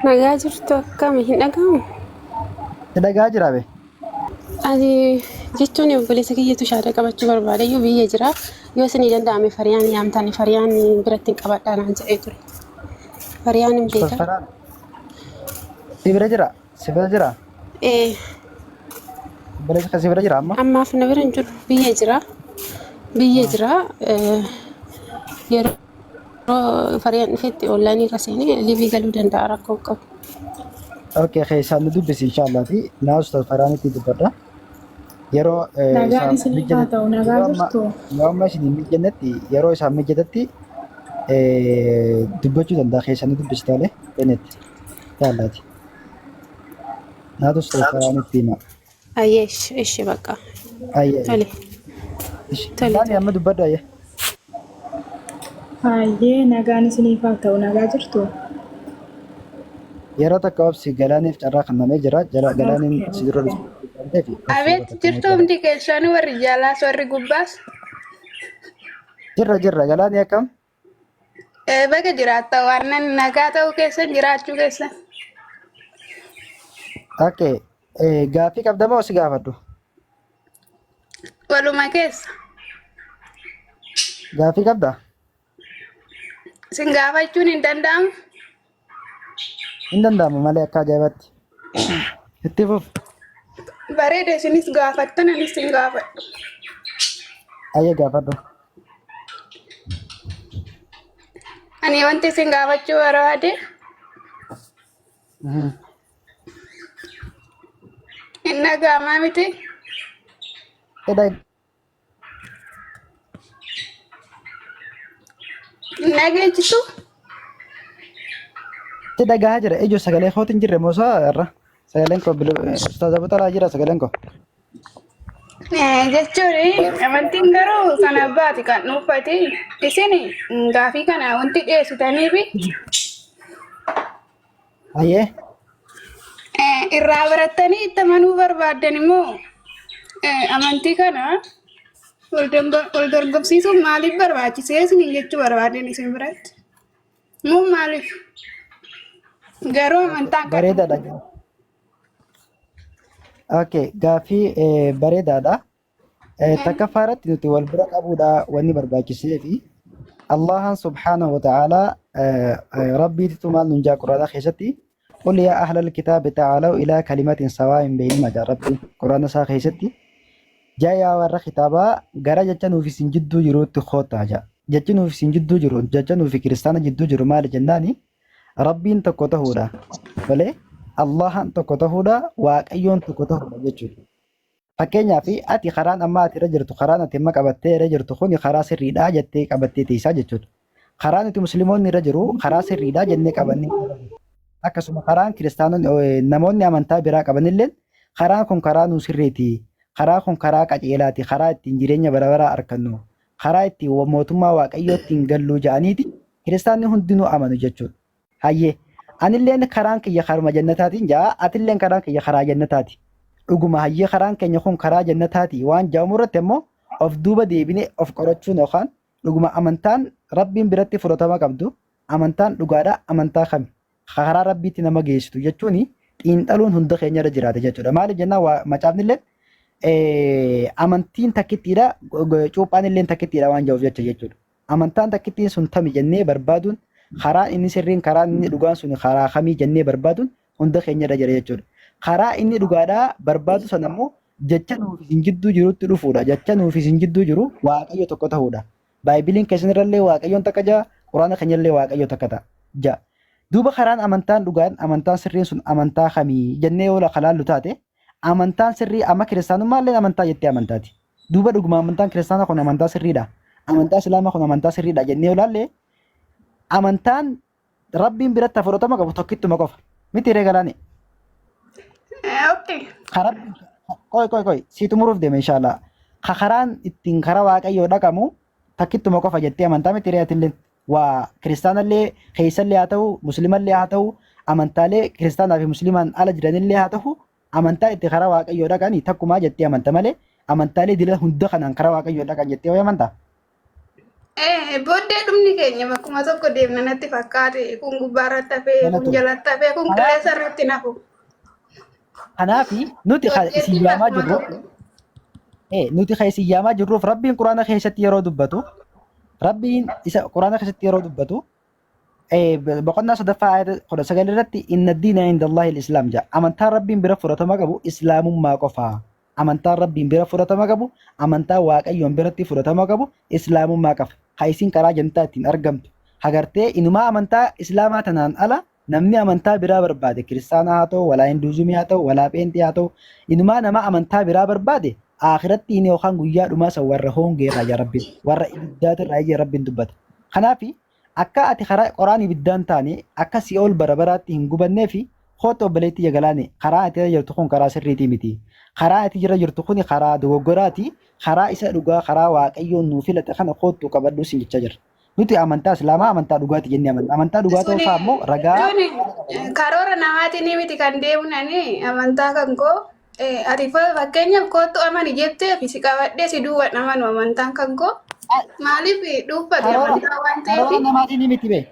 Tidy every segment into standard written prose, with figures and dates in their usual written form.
nagaa jirtu akkami hin dhagahamu? Dhagaa jira be. Ani jechuun obboleessa kiyyatu shaada qabachuu barbaade iyyuu biyya jira. Yoo isinii danda'ame Fariyaan yaamtanii Fariyaan biratti hin qabadhaa naan jedhee ture. Fariyaan hin beekaa? Farfaraan. Si bira jira? Si bira jira? Ee, Obboleessa kan si bira jira amma? ammaaf na bira hin jiru. Biyya jira. Biyya jira. Yeroo Fariyaan dhufetti onlaayinii irra seenee liivii galuu danda'a rakkoo qabu. Okay, keessaan nu dubbisi inshallah fi naas Farfaraanitti dubbadha. Yeroo Nagaan isiniif haa ta'u, nagaa jirtu. yoo amma isin hin mijannetti yeroo isaan mijatatti dubbachuu danda'a keessaan nu dubbisi tole benetti jaallati. Naas Farfaraanitti hima. Ayyeesh, ishi bakka. Ayyee. Tole. Tole. Naani amma dubbadha ayyee. Hayyee nagaan isiniif haa ta'u, nagaa jirtu. Yeroo takka obsi galaaniif carraa kennamee jira. Galaaniin si dura dhufu. Abeet jirtu hundi keessanii warri jaalaas warri gubbaas Jirra galaanii akkam? baga jiraatta warreen nagaa ta'uu keessan jiraachuu keessan. Okay. Gaaffii qabda moo si gaafadhu? Waluma keessa Gaaffii qabda? sin gaafachuun hin danda'amu. Hin danda'amu malee akka ajaa'ibatti. Itti fuf. Bareeda isinis gaafattan anis sin gaafadhu. Ayyee gaafadhu. Ani wanti sin gaafachuu barbaade hin dhaga'amaa miti. Hin dhageechisu. Itti dhagahaa jira. Ijoo sagalee kootiin jirre moo isaa irra? Sagaleen koo ustaaza buxalaa jira sagaleen koo. Jechuun amantiin garuu kan abbaati kan dhuunfate isin gaafii kana wanti dhiyeessitanii fi Ayyee. irraa barattanii itti amanuu barbaaddan immoo amantii kana wal dorgomsiisuuf maaliif barbaachisee isin jechuu barbaaddan isin biratti? Moo maaliif? Garuu amantaan kan Bareedaadha. Okay, gaaffii bareedaadha. Takkaffaa irratti nuti wal bira qabuudha wanni barbaachisee fi Allahan subhaanahu wa ta'ala rabbiitu maal nun jaa quraana keessatti قل يا أهل الكتاب تعالوا إلى كلمة سواء بيننا جاء ربي قرآن سا keessatti jaa yaa warra kitaabaa gara jecha nuuf isin jidduu jiruutti kootaa jaa jechi nuuf isin jidduu jiru jecha nuuf kiristaana jidduu jiru maali jennaani rabbiin tokko ta'uudha malee Allahan tokko ta'uudha waaqayyoon tokko ta'uudha jechuudha. Fakkeenyaaf ati karaan amma ati irra jirtu karaan ati amma qabattee irra jirtu kun karaa sirriidhaa jettee qabattee teessaa jechuudha. Karaan nuti musliimoonni irra jiru karaa sirriidhaa jennee qabannee akkasuma karaan kiristaanonni namoonni amantaa biraa qabanillee karaan kun karaa nu sirriiti. Karaa kun karaa qajeelaati. Karaa ittiin jireenya bara baraa argannu. Karaa ittiin mootummaa waaqayyoo ittiin gallu ja'aniiti kiristaanni hundinuu amanu jechuudha. Hayyee anilleen karaan kiyya karuma jannataatiin jaa atilleen karaan kiyya karaa jannataati. Dhuguma hayyee karaan keenya kun karaa jannataati waan jaamu irratti immoo of duuba deebinee of qorachuun yookaan dhuguma amantaan rabbiin biratti fudhatama qabdu amantaan dhugaadha amantaa kami karaa rabbiitti nama geessitu jechuun xiinxaluun hunda keenya irra jiraata jechuudha. Maaliif jennaan macaafnillee amantiin takkittiidha cuuphaan illee takkittiidha waan ja'uuf jechuudha. Amantaan takkittiin sun tami jennee barbaaduun karaan inni sirriin karaan inni dhugaan sun karaa kamii jennee barbaaduun hunda keenya irra jira jechuudha. Karaa inni dhugaadhaa barbaadu sana immoo jecha nuuf isin jidduu jirutti dhufuudha. Jecha nuuf isin jidduu jiru waaqayyo tokko ta'uudha. Baaybiliin keessanirrallee waaqayyoon takka ja'a quraana keenyallee waaqayyo takka ta'a ja'a. Duuba karaan amantaan dhugaan amantaan sirriin sun amantaa kamii jennee yoo kalaallu taate amantaan sirrii amma kiristaanummaa amantaa jettee amantaati. Duuba dhuguma amantaan kiristaanaa kun amantaa sirriidha. Amantaa islaamaa kun amantaa sirriidha jennee yoo ilaalle amantaan rabbiin biratti fudhatama qabu tokkittuma qofa. Miti reegalaani. Koy siitu muruuf deema inshallah. Karaan ittiin karaa waaqayyoo dhaqamu takkittuma qofa jettee amantaa miti reeyatillee waa kiristaanallee keessallee haa ta'u musliimallee haa ta'u amantaalee kiristaanaa fi musliimaan ala jiranillee haa ta'u amantaa itti karaa waaqayyoo dhaqanii takkumaa jettee amanta malee amantaalee dila hunda kanaan karaa waaqayyoo dhaqan jettee yoo amantaa. Booddee dhumni keenya bakkuma tokko deemna natti fakkaate. Kun gubbaarratti hafee, kun Galatoom. jalatti hafee, kun Kanaaf qilleessa irratti nafu. kanaafi nuti Booddee isin yaamaa bakkuma jirru tokko. nuti isin yaamaa jirruuf rabbiin quraana keessatti yeroo dubbatu rabbiin isa quraana keessatti yeroo dubbatu boqonnaa sadaffaa ayata 19 irratti inna diina inda Allahi al-Islaam jedha. Amantaan rabbiin bira fudhatama qabu islaamummaa qofaa. Amantaan rabbiin bira fudhatama qabu amantaa waaqayyoon biratti fudhatama qabu islaamummaa qofa. Ha isin karaa jantaa ittiin argamtu. Hagartee inumaa amantaa islaamaa tanaan ala namni amantaa biraa barbaade kiristaanaa haa ta'u walaa hinduuzimii haa ta'u walaa pheenxii haa ta'u inumaa nama amantaa biraa barbaade akhiratti inni yookaan guyyaa dhumaa san warra hongeerraa yaa rabbiin warra ibiddaatirraa ija rabbiin dubbata. Kanaafi akka ati karaa qoraan ibiddaan taane akka si'ool bara baraatti hin gubannee fi hoota obboleetti jagalaane karaa ati irra jirtu kun karaa sirriitii miti. Karaa ati irra jirtu kun karaa dogoggoraati. Karaa isa dhugaa karaa waaqayyoon nuu filate kana hoottu qabadhu siin jechaa jira. Nuti amantaa islaamaa amantaa dhugaati jennee amanna. Amantaa dhugaa ta'uu isaa immoo ragaa Karoora namaatiin miti kan deemnani amantaa kan koo ati fakkeenyaaf kootu amani jettee fi si qabadhee si duuba amanu amantaan kan koo maaliif dhuunfate amantaa waan karoora ta'eef namaatiin miti bee.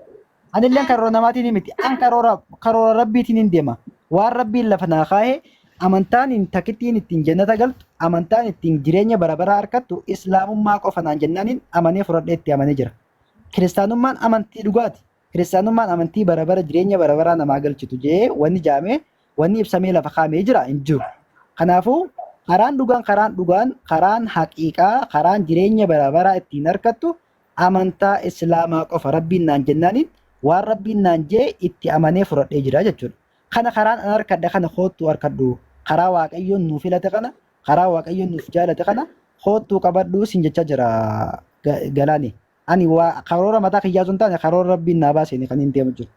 Anilleen karoora namaatiin miti. An karoora rabbiitiin hin deema. Waan rabbiin lafa naa kaa'ee amantaan takittiin ittiin jannata galtu amantaan ittiin jireenya bara baraa harkattu islaamummaa qofa naan jennaaniin amanee fudhadhee itti amanee jira. Kiristaanummaan amantii dhugaati. Kiristaanummaan amantii bara bara jireenya bara baraa namaa galchitu jee wanni jaamee wanni ibsamee lafa kaa'amee jira hin jiru. Kanaafuu karaan dhugaan karaan haqiiqaa karaan jireenya bara baraa ittiin harkattu amantaa islaamaa qofa rabbiin naan jennaaniin waan rabbiin naan jee itti amanee fudhadhee jira jechuudha. Kana karaan an harkadha kana hoottuu harkadhu karaa waaqayyoon nuuf filate kana karaa waaqayyoon nuuf jaalate kana hoottuu qabadhu sin jecha jira galaani. Ani waa karoora mataa kiyyaa sun taane karoora rabbiin naa baaseen kan hin deemu jiru.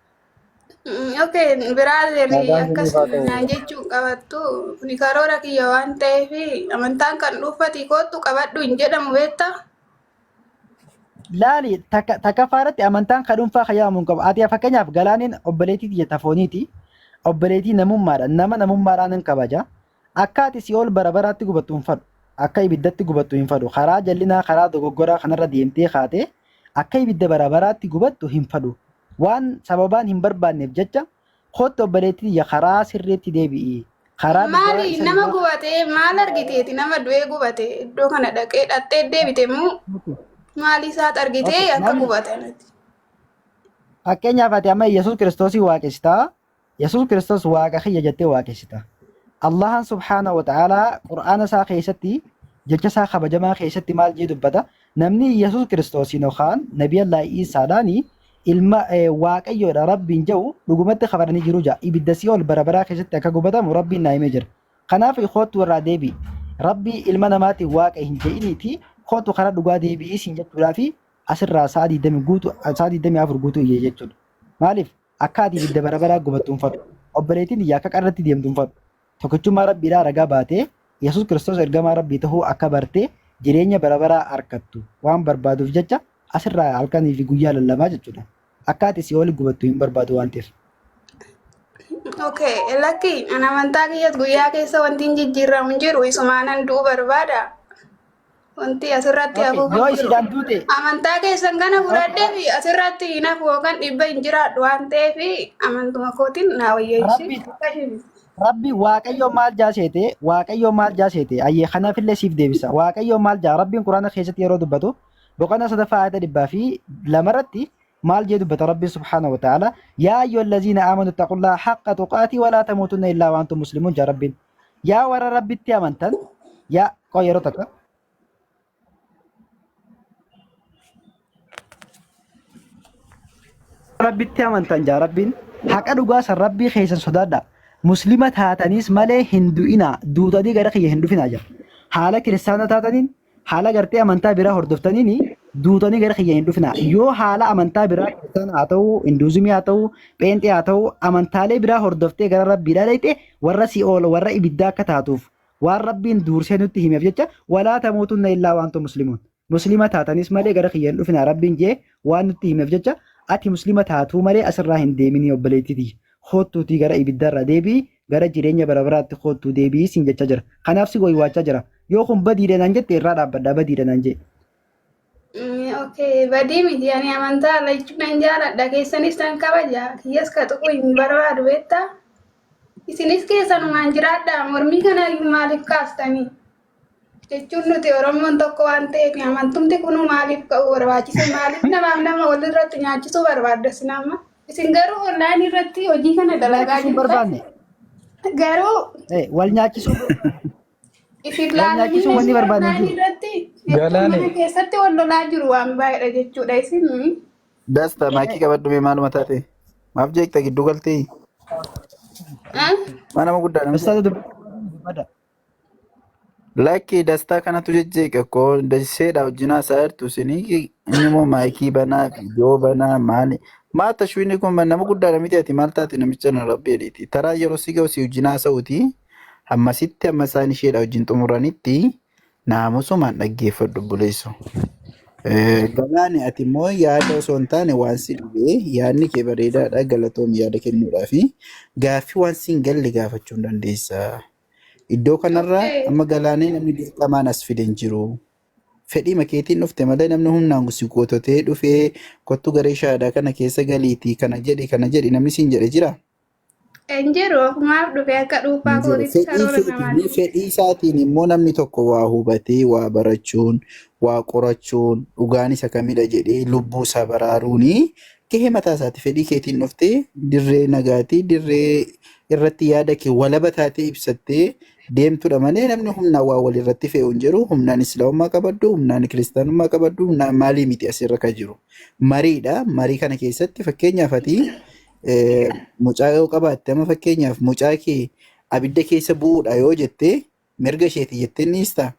okay biraatiin Nagaan akkas siniif haa ta'u. naan jechuu qabattu kuni karoora kiyya waan ta'eef amantaan kan dhuunfati kootu qabadhu hin jedhamu beektaa? Laali takka faaratti amantaan ka dhuunfaa kayyaamuun qabu. Ati fakkeenyaaf galaaniin obboleettii tiyya tafooniiti. Obboleettii namummaadha. Nama namummaadhaan hin kabaja. Akka ati si'ool bara baraatti gubattu hin fadhu. Akka ibiddatti gubattu hin fadhu. Karaa jallinaa karaa dogoggoraa kanarra deemtee kaatee akka ibidda bara baraatti gubattu hin fadhu. Waan sababaan hin barbaanneef jecha kootti obboleettii tiyya karaa sirriitti deebi'i. Karaa Maali nama gubate maal argiteeti nama du'ee gubate iddoo kana dhaqee dhattee deebite moo maali isaat argitee akka gubatanatti? fakkeenyaaf ati amma Yesuus Kiristoosii waaqessitaa. Yesuus Kiristoos waaqa kiyya jettee waaqessita. Allahan subhaanahu wa ta'aalaa qur'aana isaa keessatti jecha isaa kabajamaa keessatti maal jee dubbata? Namni Yesuus Kiristoosiin yookaan Nabiyallaahi Iisaadhaani ilma waaqayyoodha rabbiin jedhu dhugumatti kabaranii jiru ja'a. Ibidda si'ool bara baraa keessatti akka gubatamu rabbiin naa himee jira. Kanaaf kootu irraa deebi'i. Rabbii ilma namaatiin waaqa hin je'iniiti kootu karaa dhugaa deebi'ii siin jechuudhaa fi asirraa sa'a 24 guutuu iyyee jechuudha. Maaliif? Akka ati ibidda bara baraa gubattu hin fadhu. Obboleettiin iyyaa akka qarratti deemtu hin fadhu. Tokkichummaa rabbiidhaa ragaa baatee Yesuus Kiristoos ergamaa rabbii ta'uu akka bartee jireenya bara baraa harkattu waan barbaaduuf jecha asirraa halkanii fi guyyaa lallamaa jechuudha. Akka ati si'ooli gubattu hin barbaadu waan ta'eef. Okay, lakki ana amantaa kiyyas guyyaa keessa wanti hin jijjiiramu hin jiru isumaanan du'uu barbaada. Wanti asirratti hafuu Yoo isidhaan duute amantaa keessan kana fudhadhee fi asirratti hin hafu yookaan dhibba hin jiraadhu waan ta'eef amantuma kootiin naa wayyeessi. Rabbi Waaqayyo maal jaaseete ayyee kanaafillee siif deebisa. Waaqayyo maal jaa Rabbiin Quraana keessatti yeroo dubbatu boqonnaa sadaffaa ayata 202 maal jee dubbata Rabbiin subhaanahu wa ta'ala yaa ayyuhallaziina aamanu ittaqullaaha haqqa tuqaatii walaa tamuutunna illaa wa antum muslimuun jaa Rabbiin. Yaa warra Rabbitti amantan yaa yeroo takka rabbitti amantan jaa Rabbiin haqa dhugaa san Rabbii keessan sodaadha. Muslima taataniis malee hin du'ina duutanii gara kiyya hin dhufina jira. Haala kiristaana taataniin haala gartee amantaa biraa hordoftaniin duutanii gara kiyya hin dhufina. Yoo haala amantaa biraa kiristaana haa ta'u, hinduuzimii haa ta'u, pheenxee haa ta'u, amantaalee biraa hordoftee gara rabbiidhaa dhaqxe warra si'ool warra ibiddaa akka taatuuf waan rabbiin duursee nutti himeef jecha walaa tamuutunna illaa wa antum muslimuun. Muslima taataniis malee gara kiyya hin dhufina rabbiin jee waan nutti himeef jecha ati muslima taatuu malee asirraa hin deemini obboleettiiti. Hoottuutii gara ibiddarra deebii gara jireenya bara baraatti hoottuu deebii siin jecha jira. Kanaaf si waywaachaa jira. Yoo kun badiidha naan jette irraa dhaabbadhaa badiidha naan jee. Okay, badii miti ani amantaa lachuu nan jaaladha. Keessanis tan kabaja. Kiyyas ka tuqu hin barbaadu beektaa? Isinis keessanumaan jiraadha. Mormii kana maaliif kaastanii? Jechuun nuti Oromoon tokko waan ta'eef amantumti kun maaliif ka'uu barbaachise? Maaliif namaaf nama walirratti nyaachisuu barbaadda isin amma? Isin garuu online irratti hojii kana dalagaa Nyaachisuu barbaanne. garuu Wal nyaachisuu isin wal nyaachisuu wanni barbaanne online jiru. irratti jechuun mana keessatti wal lolaa jiru waan baay'eedha jechuudha isin. Dasta maakii qabadhu mee maaluma taate? Maaf jeekta gidduu galtee? Mana ma guddaa namni. Ustaaza dubbada. Lakki dastaa kanatu jejjeeqa koo daseedha wajjinaa isaa jirtu isinii inni immoo maayikii banaa viidiyoo banaa maali maal tashwiinni kun nama guddaa namiti ati maal taate namicha na rabbeedhiiti taraa yeroo si ga'u si wajjinaa sa'uti hammasitti amma isaan isheedha wajjin xumuranitti naamusumaan dhaggeeffadhu buleessu. Galaani ati immoo yaada osoo hin taane waan si dhibee yaadni kee bareedaadha galatoomii yaada kennuudhaafi gaaffii waan si hin galle gaafachuu hin dandeessa. Iddoo kanarraa amma galaanee namni dirqamaan as fide hin jiru. Fedhii makeetiin dhufte malee namni humnaan gusi goototee dhufee kottu garee shaadaa kana keessa galiitii kana jedhi namni siin jedhe jira. Hin jiru ofumaaf dhufe akka dhuunfaa kootitti karoora namaati. Fedhii isaatiin immoo namni tokko waa hubatee waa barachuun waa qorachuun dhugaan isa kamidha jedhee lubbuu isaa baraaruuni gahee mataa isaati fedhii keetiin dhuftee dirree nagaatii dirree irratti yaada kee walaba taatee ibsattee deemtudha malee namni humnaan waa walirratti fe'u hin jiru. Humnaan islaamummaa qabaddu, humnaan kiristaanummaa qabaddu, humnaan maalii miti asirra ka jiru. Mariidha. Marii kana keessatti fakkeenyaaf ati mucaa yoo qabaatte amma fakkeenyaaf mucaa kee abidda keessa bu'uudha yoo jettee mirga isheeti jettee ni hiistaa?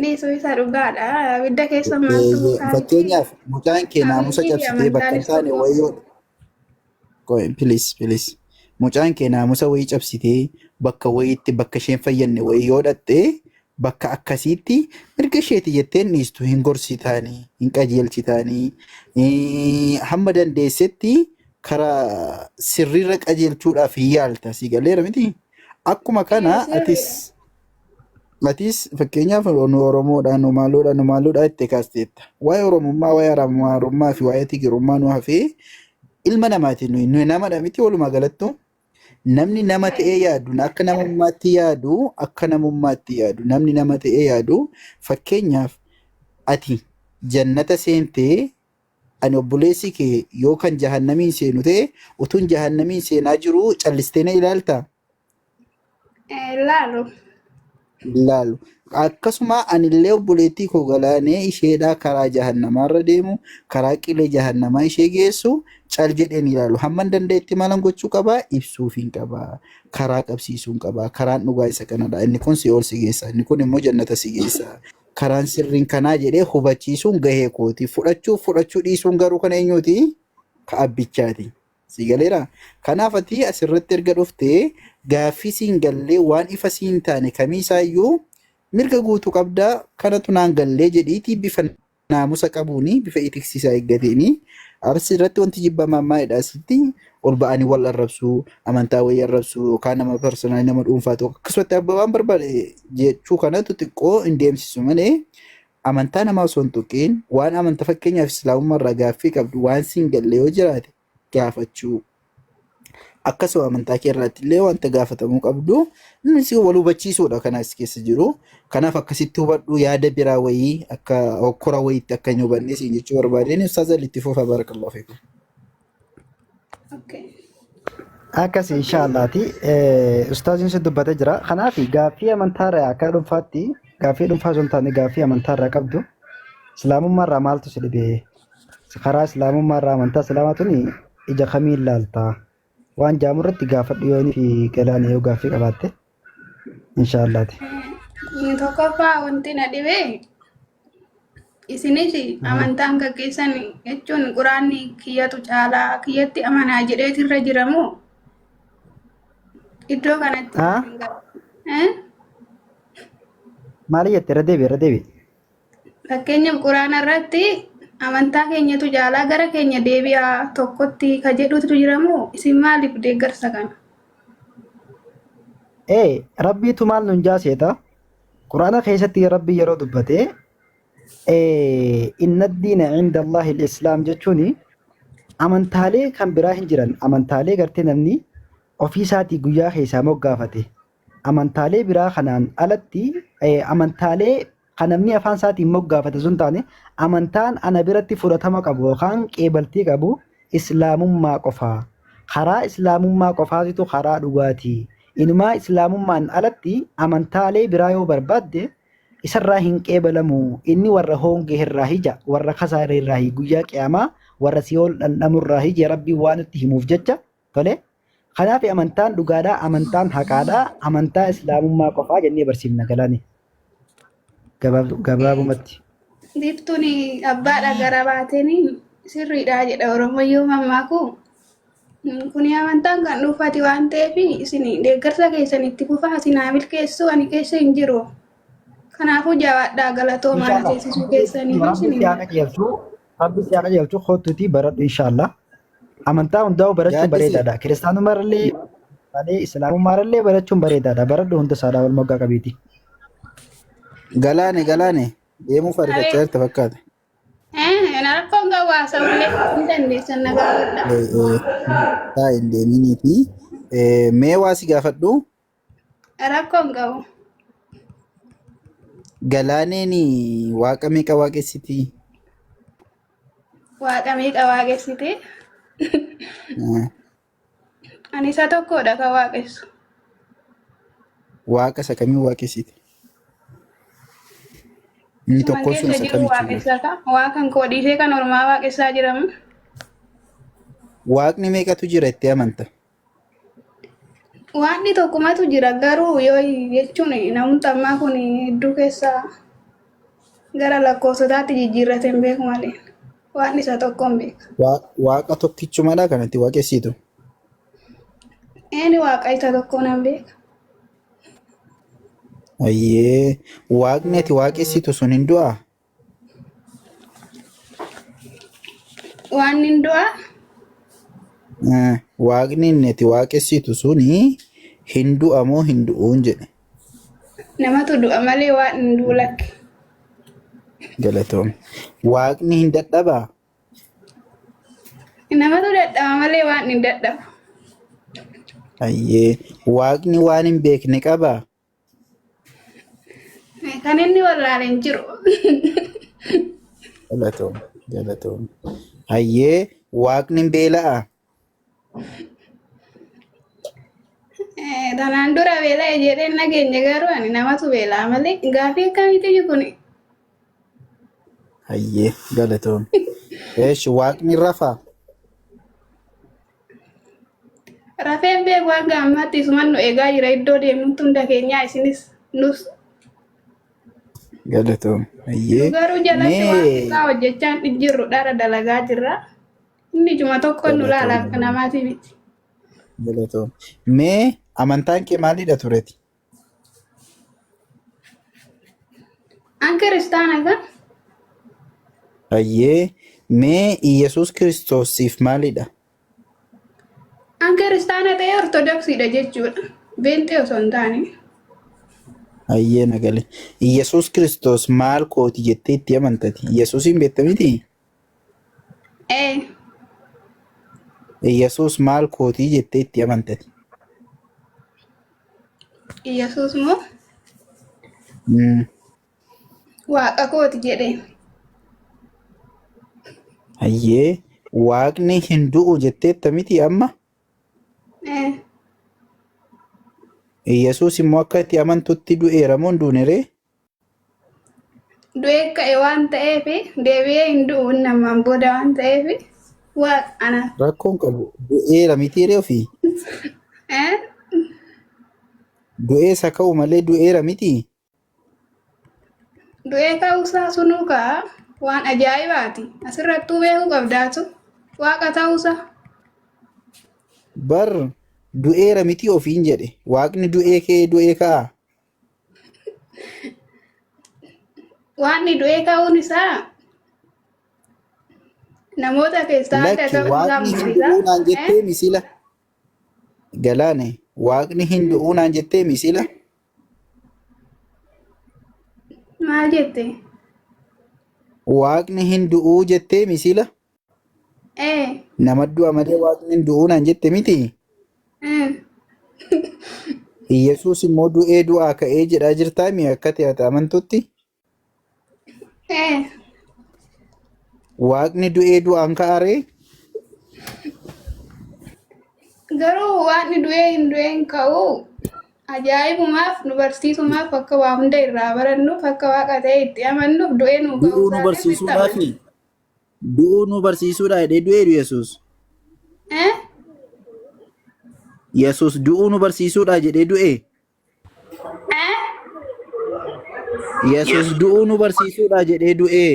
Dhiisuu isa dhugaadha. Abidda keessa maaltu buusaa? Fakkeenyaaf mucaan kee naamusa cabsitee bakka hin taane wayyoo please. Mucaan kee naamusa wayii cabsitee bakka wayiitti bakka isheen fayyanne wayii yoo dhatte bakka akkasiitti mirga isheeti jettee dhiistu hin gorsitaanii hin qajeelchitaanii hamma dandeessetti karaa sirriirra qajeelchuudhaaf hin yaalta si galeera miti. Akkuma kana atis fakkeenyaaf nu Oromoodhaan nu maalloodhaan itti kaasteetta. Waa'ee Oromummaa, waa'ee Amaarummaa fi waa'ee Tigirummaa nu hafee ilma namaatiin nuyi namadha miti walumaa galattu namni nama ta'ee yaadu akka namummaatti yaadu namni nama ta'ee yaadu fakkeenyaaf ati jannata seentee ani obboleessi kee yoo kan jahannamiin seenu ta'e utuun jahannamiin seenaa jiru callistee na ilaalta? Ilaalu. Akkasuma anillee obboleettii koo galaanee isheedhaa karaa jahannamaarra deemu karaa qilee jahannamaa ishee geessu cal jedheen ilaalu. Hamman dandeetti maalan gochuu qabaa? Ibsuufiin qabaa. Karaa qabsiisuun qabaa. Karaan dhugaa isa kanadha. Inni kun si ol si geessa. Inni kun immoo jannata si geessa. Karaan sirriin kanaa jedhee hubachiisuun gahee kooti. Fudhachuu dhiisuun garuu kan eenyuuti? Ka abbichaati. Si galeera? Kanaaf ati asirratti erga dhuftee gaaffii siin gallee waan ifa siin taane kamiisaayyuu mirga guutuu qabdaa kanatu naan gallee jedhiitii bifa naamusa qabuuni bifa itiksisaa eeggateeni arsi irratti wanti jibbamaa maayidha asitti ol ba'anii wal arrabsuu amantaa wayii arrabsuu yookaan nama personaalii nama dhuunfaa tokko akkasumatti abbaan barbaade jechuu kanatu xiqqoo hin deemsisu malee amantaa namaa osoo hin tuqiin waan amantaa fakkeenyaaf islaamummaa irraa gaaffii qabdu waan siin galle yoo jiraate gaafachuu. Akkasuma amantaa kee irratti illee wanta gaafatamuu qabdu innis wal hubachiisuudha kan as keessa jiru. Kanaaf akkasitti hubadhu yaada biraa wayii akka hokkora wayiitti akka hin hubanne siin jechuu barbaadeen ustaaza litti fufa barakallahu fiikum. Akkas inshaallahti ustaaziin si dubbatee jira. Kanaaf gaaffii amantaarraa akka dhuunfaatti gaaffii dhuunfaa osoo hin taane gaaffii amantaarraa qabdu islaamummaarraa maaltu si dhibee karaa islaamummaarraa amantaa islaamaatuun ija kamiin ilaalta? Waan jaamu irratti gaafadhu yoo fi galaana yoo gaaffii qabaatte inshaallahti. Tokkoffaa wanti na dhibee isinis amantaan gaggeessan jechuun quraanni kiyyatu caalaa kiyyatti amanaa jedheetirra jiramu iddoo kanatti. Maali jette irra deebi? Fakkeenyaaf quraana irratti amantaa keenyatu jaalaa gara keenya deebi'aa tokkotti ka jedhutu jiramu isin maaliif deeggarsa kana? Rabbiitu maal nun jaaseeta? Quraana keessatti rabbii yeroo dubbate inna diina inda Allahi al-Islaam jechuun amantaalee kan biraa hin jiran amantaalee gartee namni ofii isaatii guyyaa keessaa moggaafate amantaalee biraa kanaan alatti amantaalee kan namni afaan isaatiin moggaafate sun taane amantaan ana biratti fudhatama qabu yookaan qeebaltii qabu islaamummaa qofaa karaa islaamummaa qofaatitu karaa dhugaatii inumaa islaamummaan alatti amantaalee biraa yoo barbaadde isarraa hin qeebalamu inni warra hoongee irraa hija warra kasaaree irraa guyyaa qiyaamaa warra si'ool dhandhamu irraa hija rabbiin waan itti himuuf jecha tole kanaaf amantaan dhugaadhaa amantaan haqaadhaa amantaa islaamummaa qofaa jennee barsiifna galaani gabaabumatti. Diftuun abbaadha gara baateen sirriidha jedha Oromoyyuu mammaaku. Kuni amantaan kan dhuunfaati waan ta'eef isin deeggarsa keessan itti fufaa isin haa milkeessu ani keessa hin jiru. Kanaafuu jawaadhaa galatoomaa na teessisuu keessanii Rabbi si haa qajeelchu kootuutii baradhu inshaallah. Amantaa hundaa'u barachuun bareedaadha. Kiristaanummaarallee malee islaamummaarallee barachuun bareedaadha. Baradhu hunda saadhaa wal moggaa qabiiti. Galaane deemuuf argachaa jirta fakkaata. Rakkoon gabaasa ullee hin dandeessan na gaafadha. Taa hin deeminii fi mee waa si gaafadhu. Rakkoon qabu. Galaaneen waaqa meeqa waaqessiti? Waaqa meeqa waaqessiti? Ani isa tokkodha kan waaqessu. Waaqa isa kamii waaqessiti? Inni tokko sun isa kamitti? Waaqessata. Waaqan koo dhiisee kan ormaa waaqessaa jiramu. Waaqni meeqatu jira itti amanta? Waaqni tokkumatu jira garuu yoo jechuun namoota ammaa kun hedduu keessaa gara lakkoofsotaatti jijjiirrate hin beeku malee. Waaqni isa tokko hin beeka. Waaqa tokkichumadha kanatti waaqessitu? Inni waaqa isa tokko nan beeka. Ayyee waaqni ati waaqessitu sun hin du'aa? Waan hin du'aa? Waaqni inni ati waaqessitu suni hin du'a moo hin du'uun jedhe? Namatu du'a malee waan hin du'u lakke. Galatoom. Waaqni hin dadhabaa? Namatu dadhaba malee waan hin dadhabu. Ayyee waaqni waan hin beekne qabaa? Kan inni wallaale hin jiru. Galatoom. Ayyee waaqni hin beela'aa? Tanaan dura beela'e jedhee nageenya garuu ani namatu beela'a malee gaafii akkamiiti kuni? Ayyee galatoom. Waaqni rafaa? Rafeen beeku hanga ammaatti isuman nu eegaa jira iddoo deemnutti hunda keenyaa isinis nus. Galatoom. Ayyee. Garuu jalatti waan isaa hojjechaa hin jirru dhara dalagaa jirra. Inni juma tokko nu laala akka namaati miti. Galatoom. Mee amantaan kee maalidha tureeti? An kiristaana kan? Ayyee. Mee Iyesuus Kiristoosiif maalidha? An kiristaana ta'e ortodoksiidha jechuudha. Beentee osoo hin taane. Ayyee nagale. Iyesuus Kiristoos maal kooti jettee itti amantati? Iyesuusin beekta miti? Iyesuus maal kooti jettee itti amantati? Iyesuus moo? Waaqa kooti jedhee. Ayyee waaqni hin du'u jetteetta miti amma? Iyesuus immoo akka itti amantutti du'eera moo hin duune ree? Du'ee ka'e waan ta'eef deebi'ee hin du'u namaan booda waan ta'eef waaqa anaaf. Rakkoon qabu du'eera miti ree ofii? Du'eessa ka'u malee du'eera miti? Du'ee ka'uusaa sunuu ka'a waan ajaa'ibaati. Asirrattuu beekuu qabdaatu waaqa ta'uusaa. Bar du'eera miti ofiin jedhe waaqni du'ee kee du'ee ka'a? Waanni du'ee ka'uun isaa namoota keessaa adda ta'uusaa mul'isa. Jettee misila Galaane waaqni hin du'uunaan jettee misila? Maal jette? Waaqni hin du'uu jettee misila nama du'a malee waaqni hin du'uu naan jette miti. Yesuus immoo du'ee du'aa ka'ee jedhaa jirtaa mi akka ta'e amantutti? Waaqni du'ee du'aan ka'aree? Garuu waaqni du'ee hin du'een ka'u ajaa'ibumaaf nu barsiisumaaf akka waa hunda irraa barannuuf akka waaqa ta'e itti amannuuf du'ee nu Du'uu nu barsiisuudhaafi? Du'uu nu barsiisuudhaa jedhee du'eeru Yesuus. Yesuus du'uu nu barsiisuudhaa jedhee du'e. Yesuus du'uu nu barsiisuudhaa jedhee du'e.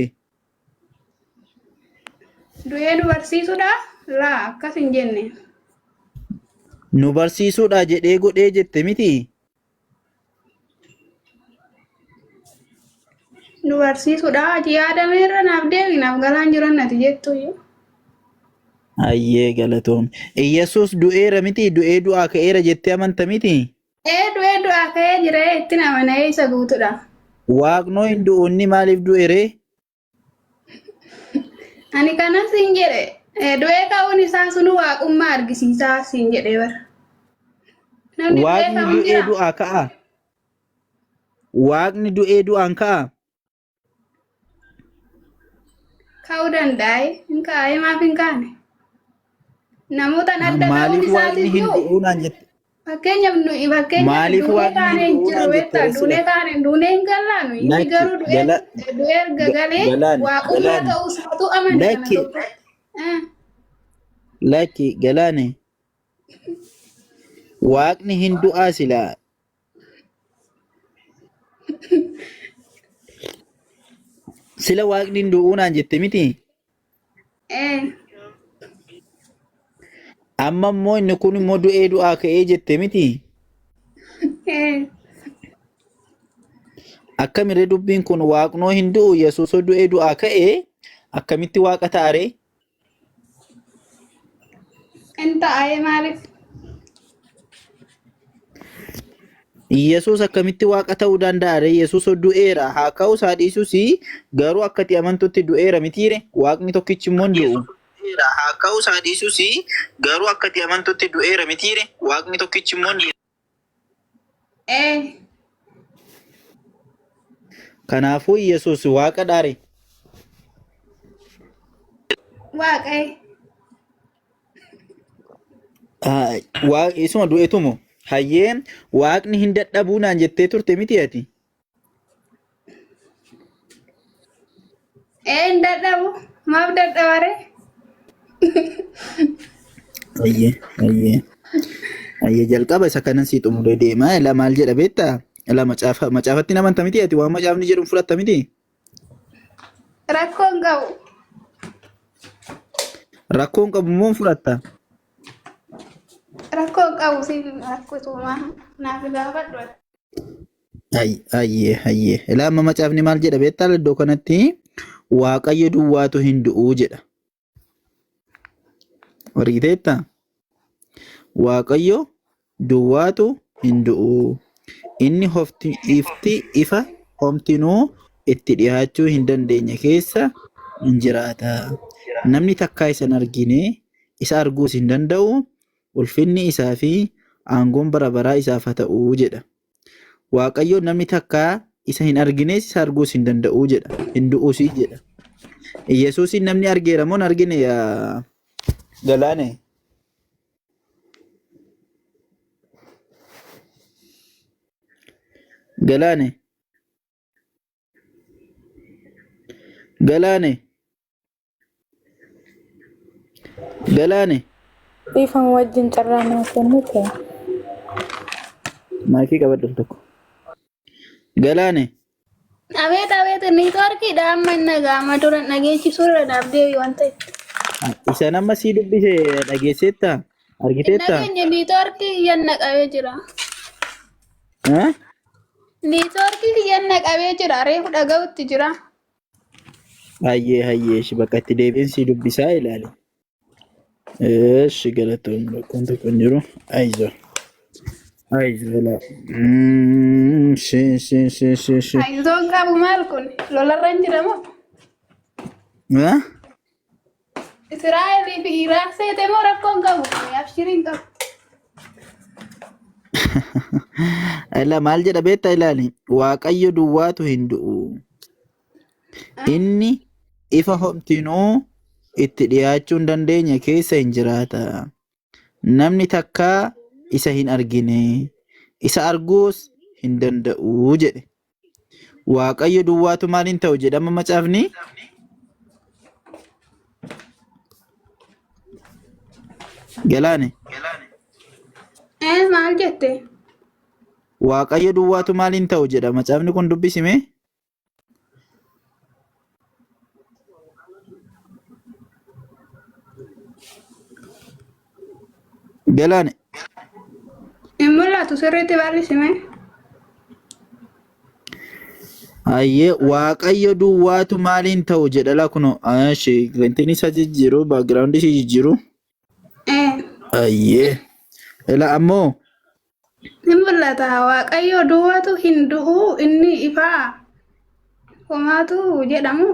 Du'ee nu barsiisuudha laa akkas hin jenne. Nu barsiisuudhaa jedhee godhee jette miti. Nu barsiisuudha ati yaadameerra naaf deebinaaf galaan jiran ati jettu. Ayyee galatoom. Yesuus du'eera miti du'ee du'aa ka'eera jettee amanta miti. Du'ee du'aa ka'ee jira itti amanee isa guutuudha. Waaqnoo hin du'u inni maaliif du'eere? Ani kanas hin jedhe du'ee ka'uun isaa sunu waaqummaa argisiisaa siin jedhee bara. Waaqni du'ee du'aa ka'a. Waaqni du'ee du'aan ka'a. Ka'uu danda'e hin kaa'e maaf hin kaane? Namoota adda ta'uun Maaliif waaqni isaatiif hin yoo du'uu naan jette? fakkeenyaaf Maaliif du'ee waaqni kaane hin hin du'uu jiru naan beektaa jette? du'ee kaane du'ee hin gallaanu inni Lakki garuu du'ee erga galee waaqummaa ta'uu isaatu amane kana Lakki tokko. lakki galaane. Waaqni hin du'aa silaa. Sila waaqni hin du'uu naan jette miti. Amma immoo inni kun immoo du'ee du'aa ka'ee jette miti. Akkamiree dubbiin kun waaqnoo hin du'u Yesuusoo du'ee du'aa ka'ee akkamitti waaqa ta'aree? Inta ta'ee maaliif? Yesuus akkamitti waaqa ta'uu danda'are? Yesuusoo du'eera haa ka'u isaa dhiisus garuu akkati amantutti du'eera mitiire waaqni tokkichi immoo hin du'u. Haa ka'u isaa dhiisus garuu akkati amantutti du'eera mitiire waaqni tokkichi immoo hin du'u. Kanaafuu Yesuus waaqa dhaare. Waaqee. Isuma du'eetumo hayyee waaqni hin dadhabuu naan jettee turte miti ati. Hin dadhabu maaf dadhabare? Ayyee jalqaba isa kanan sii xumuree deema ila maal jedha beektaa? Ila macaafatti namanta miti ati waan macaafni jedhu fudhatta miti. Rakkoon qabu. Rakkoon qabu moo fudhatta? Rakkoon qabu si rakkotuma naaf gaafadhu. Ayyee ila amma macaafni maal jedha beektaa iddoo kanatti Waaqayyo duwwaatu hin du'uu jedha. Argiteetta? Waaqayyo duwwaatu hin du'uu. Inni ifti ifa homtinuu itti dhiyaachuu hin dandeenye keessa hin jiraata. Namni takkaa isa hin argine isa arguus hin danda'u. Ulfinni isaa fi aangoon bara baraa isaaf haa ta'uu jedha. Waaqayyo namni takkaa isa hin argines isa arguus hin danda'u jedha. Hin du'uus jedha. Yesuusin namni argeera moo hin argine yaa Galaane? Galaane. Galaane. Galaane. Ifan wajjin carraa naaf kennite. Maakii qabadhu tokko. Galaane. Abeet neetwoorkiidha amma inni gaama dura dhageessisuu irra naaf deebi waan ta'eef. Isa nama sii dubbise dhageesseetta? Argiteetta? Nageenya neetwoorkii yanna qabee jira. Neetwoorkii yanna qabee jira reefu dhaga'utti jira. Hayyee bakka itti deebiin sii dubbisaa ilaali. Eesh galatoon rakkoon tokko hin jiru. Aizo la. Aizoon qabu maal kun lolarra hin jiramoo? Ha? Israa'el fi Iraan seete moo rakkoon qabu? Abshiriin qabu. Ila maal jedha beektaa ilaali. Waaqayyo duwwaatu hin du'u. Inni ifa homtinuu itti dhiyaachuu hin dandeenye keessa hin jiraata. Namni takkaa isa hin argine. Isa arguus hin danda'u jedhe. Waaqayyo duwwaatu maal hin ta'u jedhama macaafni? Galaane. Maal jette? Waaqayyo duwwaatu maal hin ta'u jedha macaafni kun dubbisime? Galaane. Hin mul'atu sirriitti barreessime. Ayyee waaqayyo duwwaatu maal hin ta'u jedha la kuno. Ashi wanti isa jijjiiru background isa jijjiiru. Ayyee. Ila ammoo Hin mul'ata waaqayyo duwwaatu hin du'u inni ifaa. Homaatu jedhamu.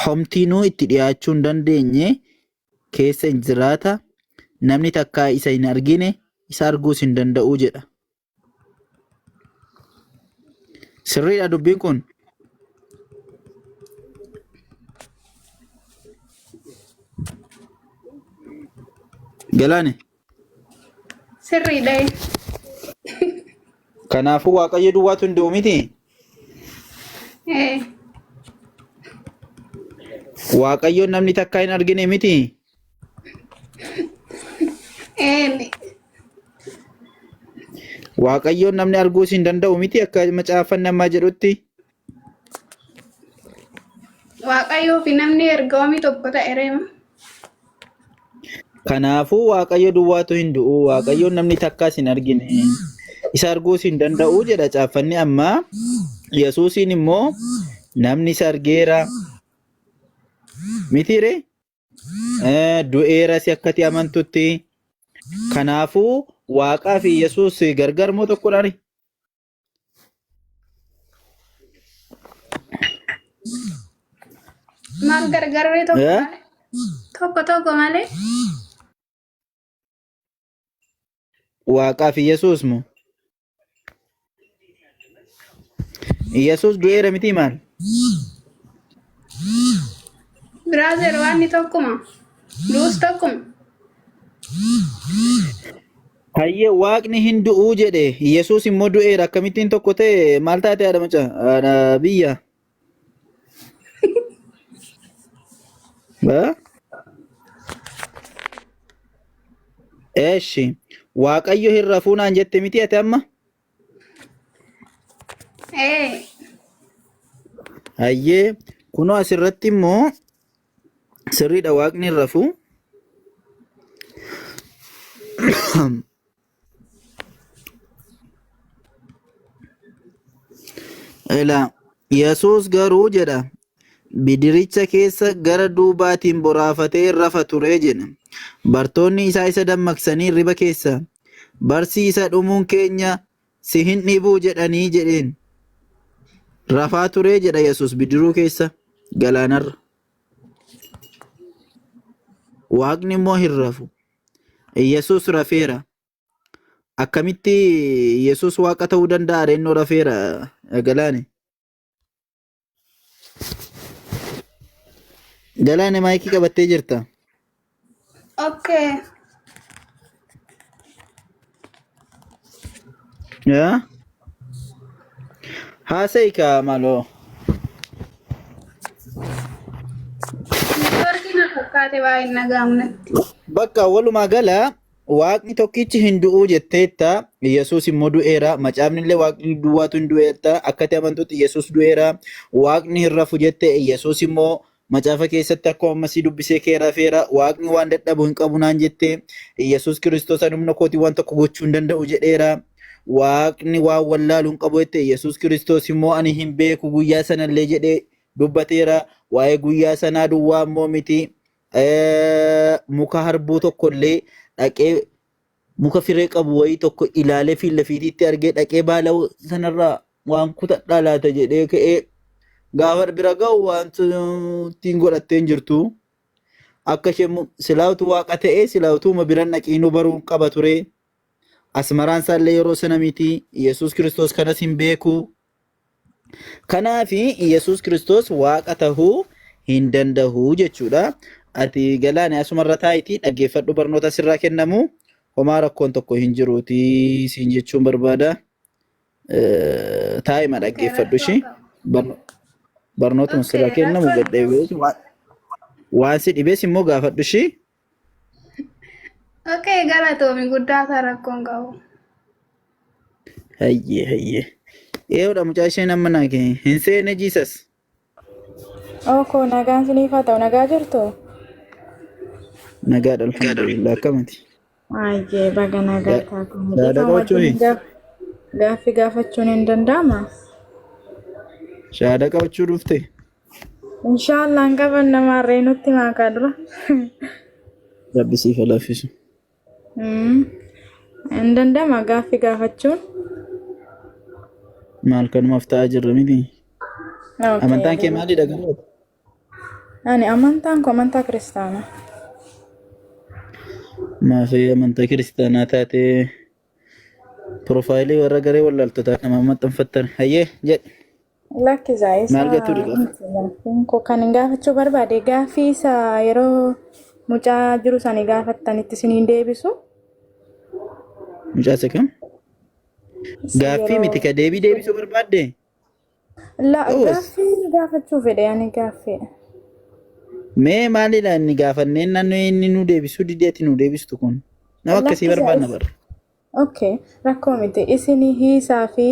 homtinuu itti dhiyaachuu hin dandeenye keessa hin jiraata. Namni takkaa isa hin argine isa arguus hin danda'u jedha. Sirriidha dubbiin kun. Galaane. Sirriidha. Kanaafuu waaqayyo duwwaatu hin du'u miti. Waaqayyo namni takkaa hin argine miti. Waaqayyo namni arguus hin danda'u miti akka macaafni ammaa jedhutti. Waaqayyoo fi namni ergamii tokko ta'eera. Kanaafuu waaqayyo duwwaatu hin du'u. Waaqayyo namni takkaas hin argine. Isa arguus hin danda'u jedha caaffanni ammaa. Yesuusiin immoo namni isa argeera mitire du'eera si akkati amantutti. Kanaafuu waaqaa fi Yesuus gargar moo tokkodhaani? Maal gargarree tokko malee? Tokko malee? Waaqaa fi Yesuus moo? Yesuus du'eera miti maal? Biraazeer waan ni tokkuma. Duus tokkuma. Hayyee waaqni hin du'uu jedhe Yesuus immoo du'eera akkamittiin tokko ta'e maal taate haadha macaa biyya? Eeshi waaqayyo hin rafuu naan jette miti ati amma? Hayyee kunoo asirratti immoo sirriidha waaqni hin rafuu. Ila Yesuus garuu jedha bidiricha keessa gara duubaatiin boraafatee rafa ture jedha. Bartoonni isaa isa dammaqsanii riba keessa barsiisa dhumuun keenya si hin dhibuu jedhanii jedheen. Rafaa ture jedha Yesuus bidiruu keessa galaanarra. Waaqni immoo hin rafu. Yesuus rafeera. Akkamitti Yesuus waaqa ta'uu danda'a reennoo rafeera galaane? Galaane maayikii qabattee jirta? Okay. Yaa? Haasa'ika maaloo? Neetwoorkii na fakkaate baay'ee nagaamnatti. Bakka walumaa gala waaqni tokkichi hin du'uu jetteetta. Yesuus immoo du'eera. Macaafni illee waaqni duwwaatu hin du'eetta. Akkati amantutti Yesuus du'eera. Waaqni hin rafu jette Yesuus immoo macaafa keessatti akkuma ammasii dubbisee kee rafeera. Waaqni waan dadhabu hin qabu naan jette. Yesuus Kiristoos humna kootii waan tokko gochuu hin danda'u jedheera. Waaqni waan wallaalu hin qabu jette. Yesuus Kiristoos immoo ani hin beeku guyyaa sanallee jedhee dubbateera. Waa'ee guyyaa sanaa duwwaa immoo miti. Muka harbuu tokkollee dhaqee muka firee qabu wayii tokko ilaalee fi lafiitiitti argee dhaqee baala sanarraa waan kutadhaa laata jedhee ka'ee Gaafa bira ga'u wanti ittiin godhattee hin jirtu. Akka isheen silaawtu waaqa ta'ee silaawtuma biran dhaqiinuu baruu qaba ture. Asmaraan isaallee yeroo sana miti Yesuus Kiristoos kanas hin beeku. Kanaafi Yesuus Kiristoos waaqa tahuu hin danda'u jechuudha. Ati galaana asumarra taa'itii dhaggeeffadhu barnoota sirraa kennamu. Homaa rakkoon tokko hin jiruuti siin jechuun barbaada. Taa'ima dhaggeeffadhu ishee. Barnoota sirraa kennamu gadheebi'eetu waan si dhibees immoo gaafadhu ishee. Okay, galatoomi guddaa isaa rakkoon qabu. Hayyee. Eeyyudha mucaa isheen amma naage hin seene jiisas. Oko nagaan siniif haa ta'u nagaa jirtu? Nagaadha alhamdulillah akkamati. Ayyee baga nagaa taatu. Shahaada qabachuuni? Gaaffii gaafachuun hin danda'amaa? Shahaada qabachuu dhufte? Inshaallah hin qaban namarree nutti maakaa dura. Rabbi siif haa laaffisu. Hin danda'amaa gaaffii gaafachuun? Maal kanumaaf ta'aa jirra miti? Amantaan kee maalidha garoota? Ani amantaan koo amantaa kiristaanaa. Maafii amantaa kiristaanaa taatee profaayilii warra garee wallaaltotaa nama maxxanfattan hayyee jedhe. Lakkisaa Maal gattuu dhiqaa? Koo kan hin gaafachuu barbaade gaaffii isa yeroo mucaa jiru sanii gaafattanitti isiniin deebisu. Mucaa isa kam? Gaaffii miti ka deebisuu barbaadde? Gaaffii gaafachuu fedhe ani gaaffii. Mee maalidha inni gaafanneen naannoo inni nu deebisuu dideeti nu deebistu kun? Nama akkasii barbaadna bara. Okay, rakkoo miti. Isin hiisaa fi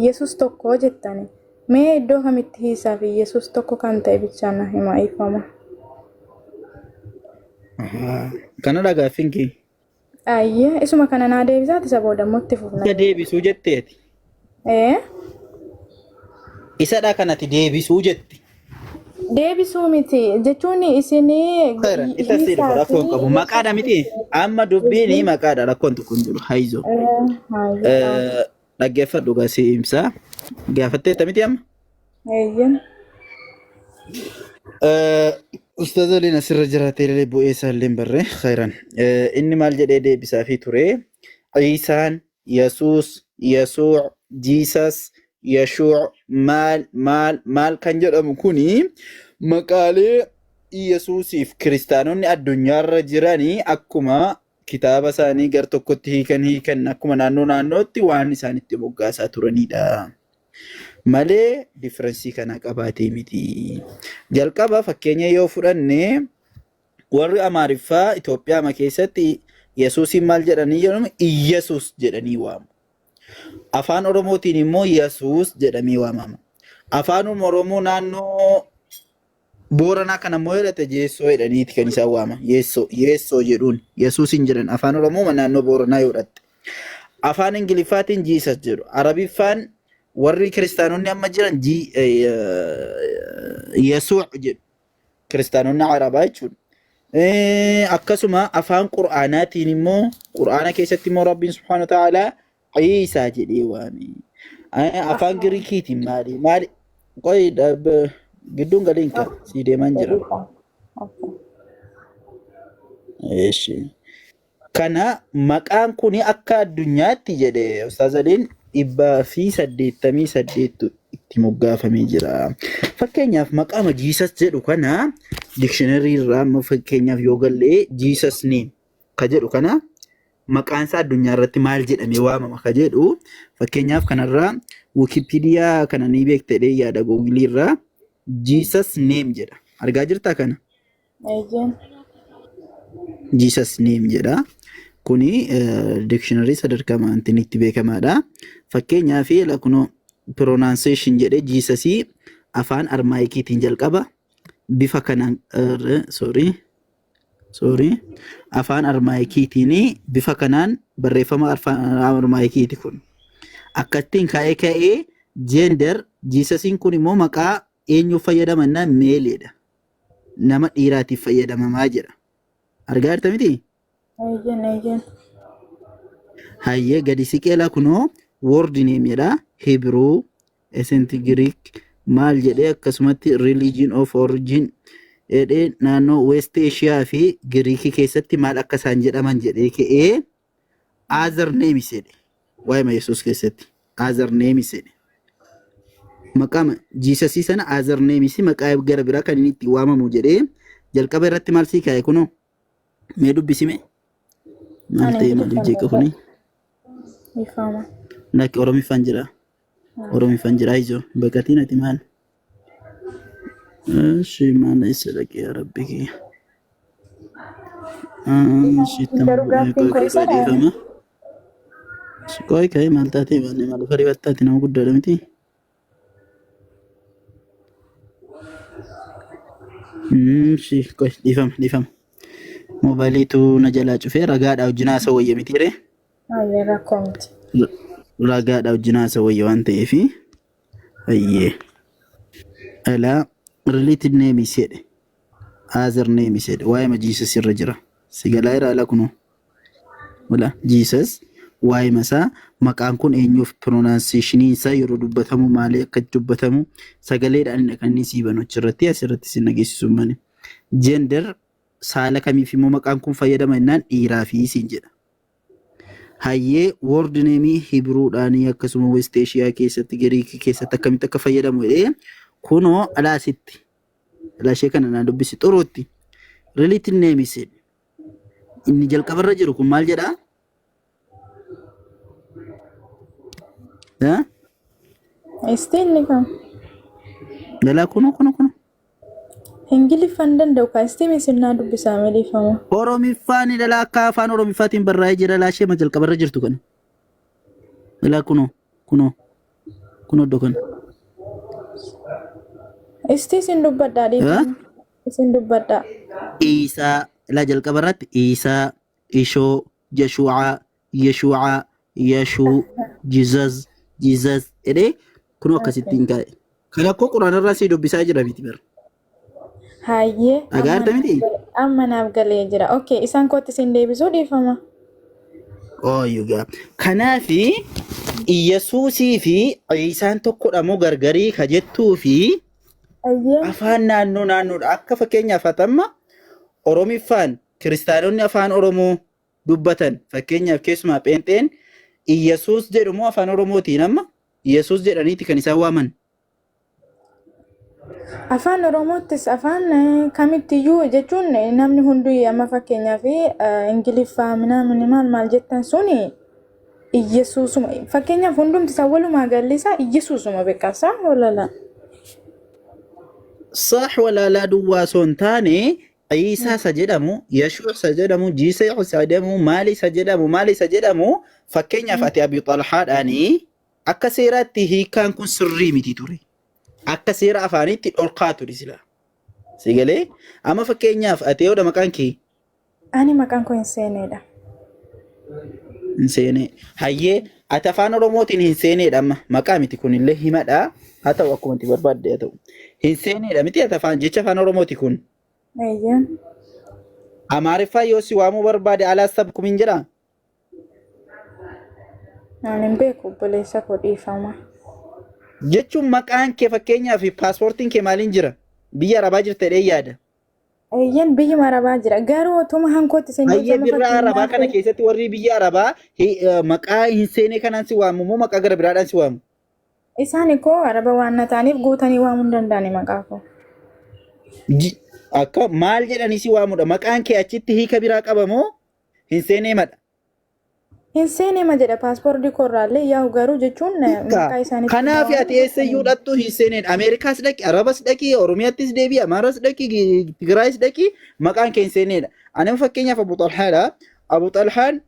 Yesuus tokko jettani. Mee iddoo kamitti hiisaa fi Yesuus tokko kan ta'e bichaan na himaa ifama. Kanadha gaaffiin kee? Ayyee, isuma kana naa deebisaati isa booda itti fufna. Isa deebisuu jetteeti? Isadha kanatti deebisuu jetti? Deebisuu miti jechuun isinii isa siidha rakkoon qabu maqaadha miti amma dubbiin maqaadha rakkoon tokko hin jiru haizoo dhaggeeffadhu gaasii ibsaa gaafatteetta miti amma Ustaaz Oliin asirra jiraatee illee bu'ee isaallee barree khayran inni maal jedhee deebisaa fi ture Ciisaan Yesuus Yesuuc Jiisas Yeshuu maal kan jedhamu kuni maqaalee Yesuusiif kiristaanonni addunyaarra jiranii akkuma kitaaba isaanii gar tokkotti hiikan akkuma naannootti waan isaanitti moggaasaa turanidha. Malee differensii kana qabaatee miti. Jalqaba fakkeenya yoo fudhanne warri Amaariffaa Itoophiyaa keessatti Yesuusiin maal jedhanii jedhamu Iyesuus jedhanii waamu. Afaan Oromootiin immoo Yesuus jedhamee waamama. Afaan Oromoo naannoo Booranaa kana immoo jedhate Jeessoo jedhaniiti kan isaan waama. Yeessoo jedhuun Yesuus hin jedhan afaan Oromoo naannoo Booranaa yoo dhatte. Afaan Ingiliffaatiin Jiisas jedhu. Arabiffaan warri kiristaanonni amma jiran Yesuuc jedhu. Kiristaanonni Arabaa jechuudha. Akkasuma afaan Qur'aanaatiin immoo Qur'aana keessatti immoo Rabbiin Subhaanahu wa Ta'aalaa Ciisaa jedhee waame. Afaan Giriikiitiin maali? Qoy gidduun galiin kan sii deemaan jira. Kana maqaan kuni akka addunyaatti jedhe Ustaaz Aliin 188 itti moggaafamee jira. Fakkeenyaaf maqaama Jiisas jedhu kana dikshiinarii irraa amma fakkeenyaaf yoo gallee Jiisas neem ka jedhu kana maqaan isaa addunyaa irratti maal jedhamee waamama ka jedhu fakkeenyaaf kanarraa Wikipeediyaa kana ni beektedhee yaada Googilii irraa Jesus name jedha. Argaa jirtaa kana? Jesus name jedha. Kuni dictionary sadarkaa maantinitti beekamaadha. Fakkeenyaaf kunoo pronunciation jedhee Jesus afaan Armaayikiitiin jalqaba. Bifa kanaan afaan Armaayikiitiin bifa kanaan barreeffama afaan Armaayikiiti kun. Akkattiin ka'ee gender Jesusiin kun immoo maqaa eenyuuf fayyadamanna meeleedha. Nama dhiiraatiif fayyadamamaa jira. Argaa jirta miti? Hayyee gadi siqeela kunoo word name jedha. Hebrew, ancient Greek, maal jedhee akkasumatti religion of origin jedhee naannoo West Asia fi Giriikii keessatti maal akka isaan jedhaman jedhee ka'ee other names jedhe waa'ee Yesuus keessatti other names jedhe maqaa Jiisasii sana other names maqaa gara biraa kan inni itti waamamu jedhee jalqaba irratti maal sii kaa'e kunoo mee dubbisime maal ta'e maal jeeqa kuni Ifama. nakki Oromiffaan jira Oromiffaan jira ijoo baqatiin ati maal Shimana isa dhaqee yaa rabbi kiyya. Koi kai maal taatee baanee maal farii battaati nama guddaadha miti. Koi dhiifama. Moobaayiliitu na jalaa cufee ragaadhaa wajjin haasa wayya miti ree. Ayyee rakkoo miti. Ragaadhaa wajjin haasa wayya waan ta'eefi. Ayyee. Alaa. Related name is said. Other name is said. Why am Jesus irra Sigala ira ala kuno. Wala Jesus why masa maqaan kun eenyuuf pronunciation isaa yeroo dubbatamu maali akka dubbatamu sagaleedhaan kan inni siibanu achirratti asirratti sin nageessisu mane. Gender saala kamiif immoo maqaan kun fayyadama innaan dhiiraa fi siin jedha. Hayyee word name Hebruudhaan akkasuma West Asia keessatti Greek keessatti akkamitti akka fayyadamu jedhee kuno alaasitti alaashee kana na dubbisi xuruutti related name is inni jalqabarra jiru kun maal jedha Still ni kam. dala kuno Ingiliffaan danda'u kaastii misinaa dubbisaa miliifama. Oromiffaan dala akka afaan Oromiffaatiin barraa'ee jira alaashee ma jalqabarra jirtu kana dala kuno dokon Isin dubbadhaa dhiifama. Isin dubbadhaa. Isa la jalqabarratti Isa Ishoo Yeshuuca Yeshuu Jesus edee kun akkasittiin kaa'e. Kan akkoo quraanarraa si dubbisaa jira miti bar. Hayyee. Agaarta miti? Amma naaf galee jira. Okay, isaan kootti isin deebisuu dhiifama. Yugaa. Kanaafi Yesuusii fi Isaan tokkodha moo gargarii ka jettuu fi afaan naannoodha akka fakkeenyaaf atamma Oromiffaan kiristaanonni afaan Oromoo dubbatan fakkeenyaaf keessumaa Pheenxeen Yesuus jedhu moo afaan Oromootiin amma Yesuus jedhaniiti kan isaan waaman. Afaan Oromoottis afaan kamittiyyuu jechuun namni hundi amma fakkeenyaaf Ingiliffaa maal jettan suni Yesuusuma fakkeenyaaf hundumti isaa walumaa galli isaa Yesuusuma beekasaa walala. صح ولا لا دوا سونتاني عيسى سجدمو يشوع سجدمو جيسى سجدمو مالي سجدمو فكينيا فاتي أبي طلحة أني أكسيرات هي كان كون سري متي توري أكسير أفاني تلقاتو رسلا سيقولي أما فكينيا فاتي ودا مكان كي أنا مكان كو إنساني دا إنساني هاي أتفان روموتين إنساني دا مكان متي كون اللي هما دا حتى وأكو أنت برباد دا تو إنساني دا متي أتفان جيتش فان روموتي كون أيوة Amaariffaa yoo si waamuu barbaade alaa sabku min jedhaa? Ani hin beeku obboleessa koo dhiifama. Jechuun maqaan kee fakkeenyaaf paaspoortiin kee maaliin jira? Biyya Arabaa jirta jedhee yaada. Eeyyan biyya Arabaa jira. Garuu otuma hankootti isin Hayya birraa Arabaa kana keessatti warri biyya Arabaa maqaa hin seene kanaan si waamu moo maqaa gara biraadhaan si waamu? Isaan koo Araba waan ta'aniif guutanii waamuu hin danda'ani maqaa koo. Akka maal jedhanii si waamudha? Maqaan kee achitti hiika biraa qaba moo hin seeneemadha? Hin seeneema jedha paaspoortii korraallee yaa'u garuu jechuun maqaa isaaniitti. Kanaaf ati eessayyuu dhattuu hin seeneen Ameerikaas dhaqi, Arabas dhaqi, Oromiyaattis deebi'i, Amaaras dhaqi, Tigraayis dhaqi maqaan kee hin seeneedha. Ani fakkeenyaaf Abu Xalhaadha. Abu Xalhaan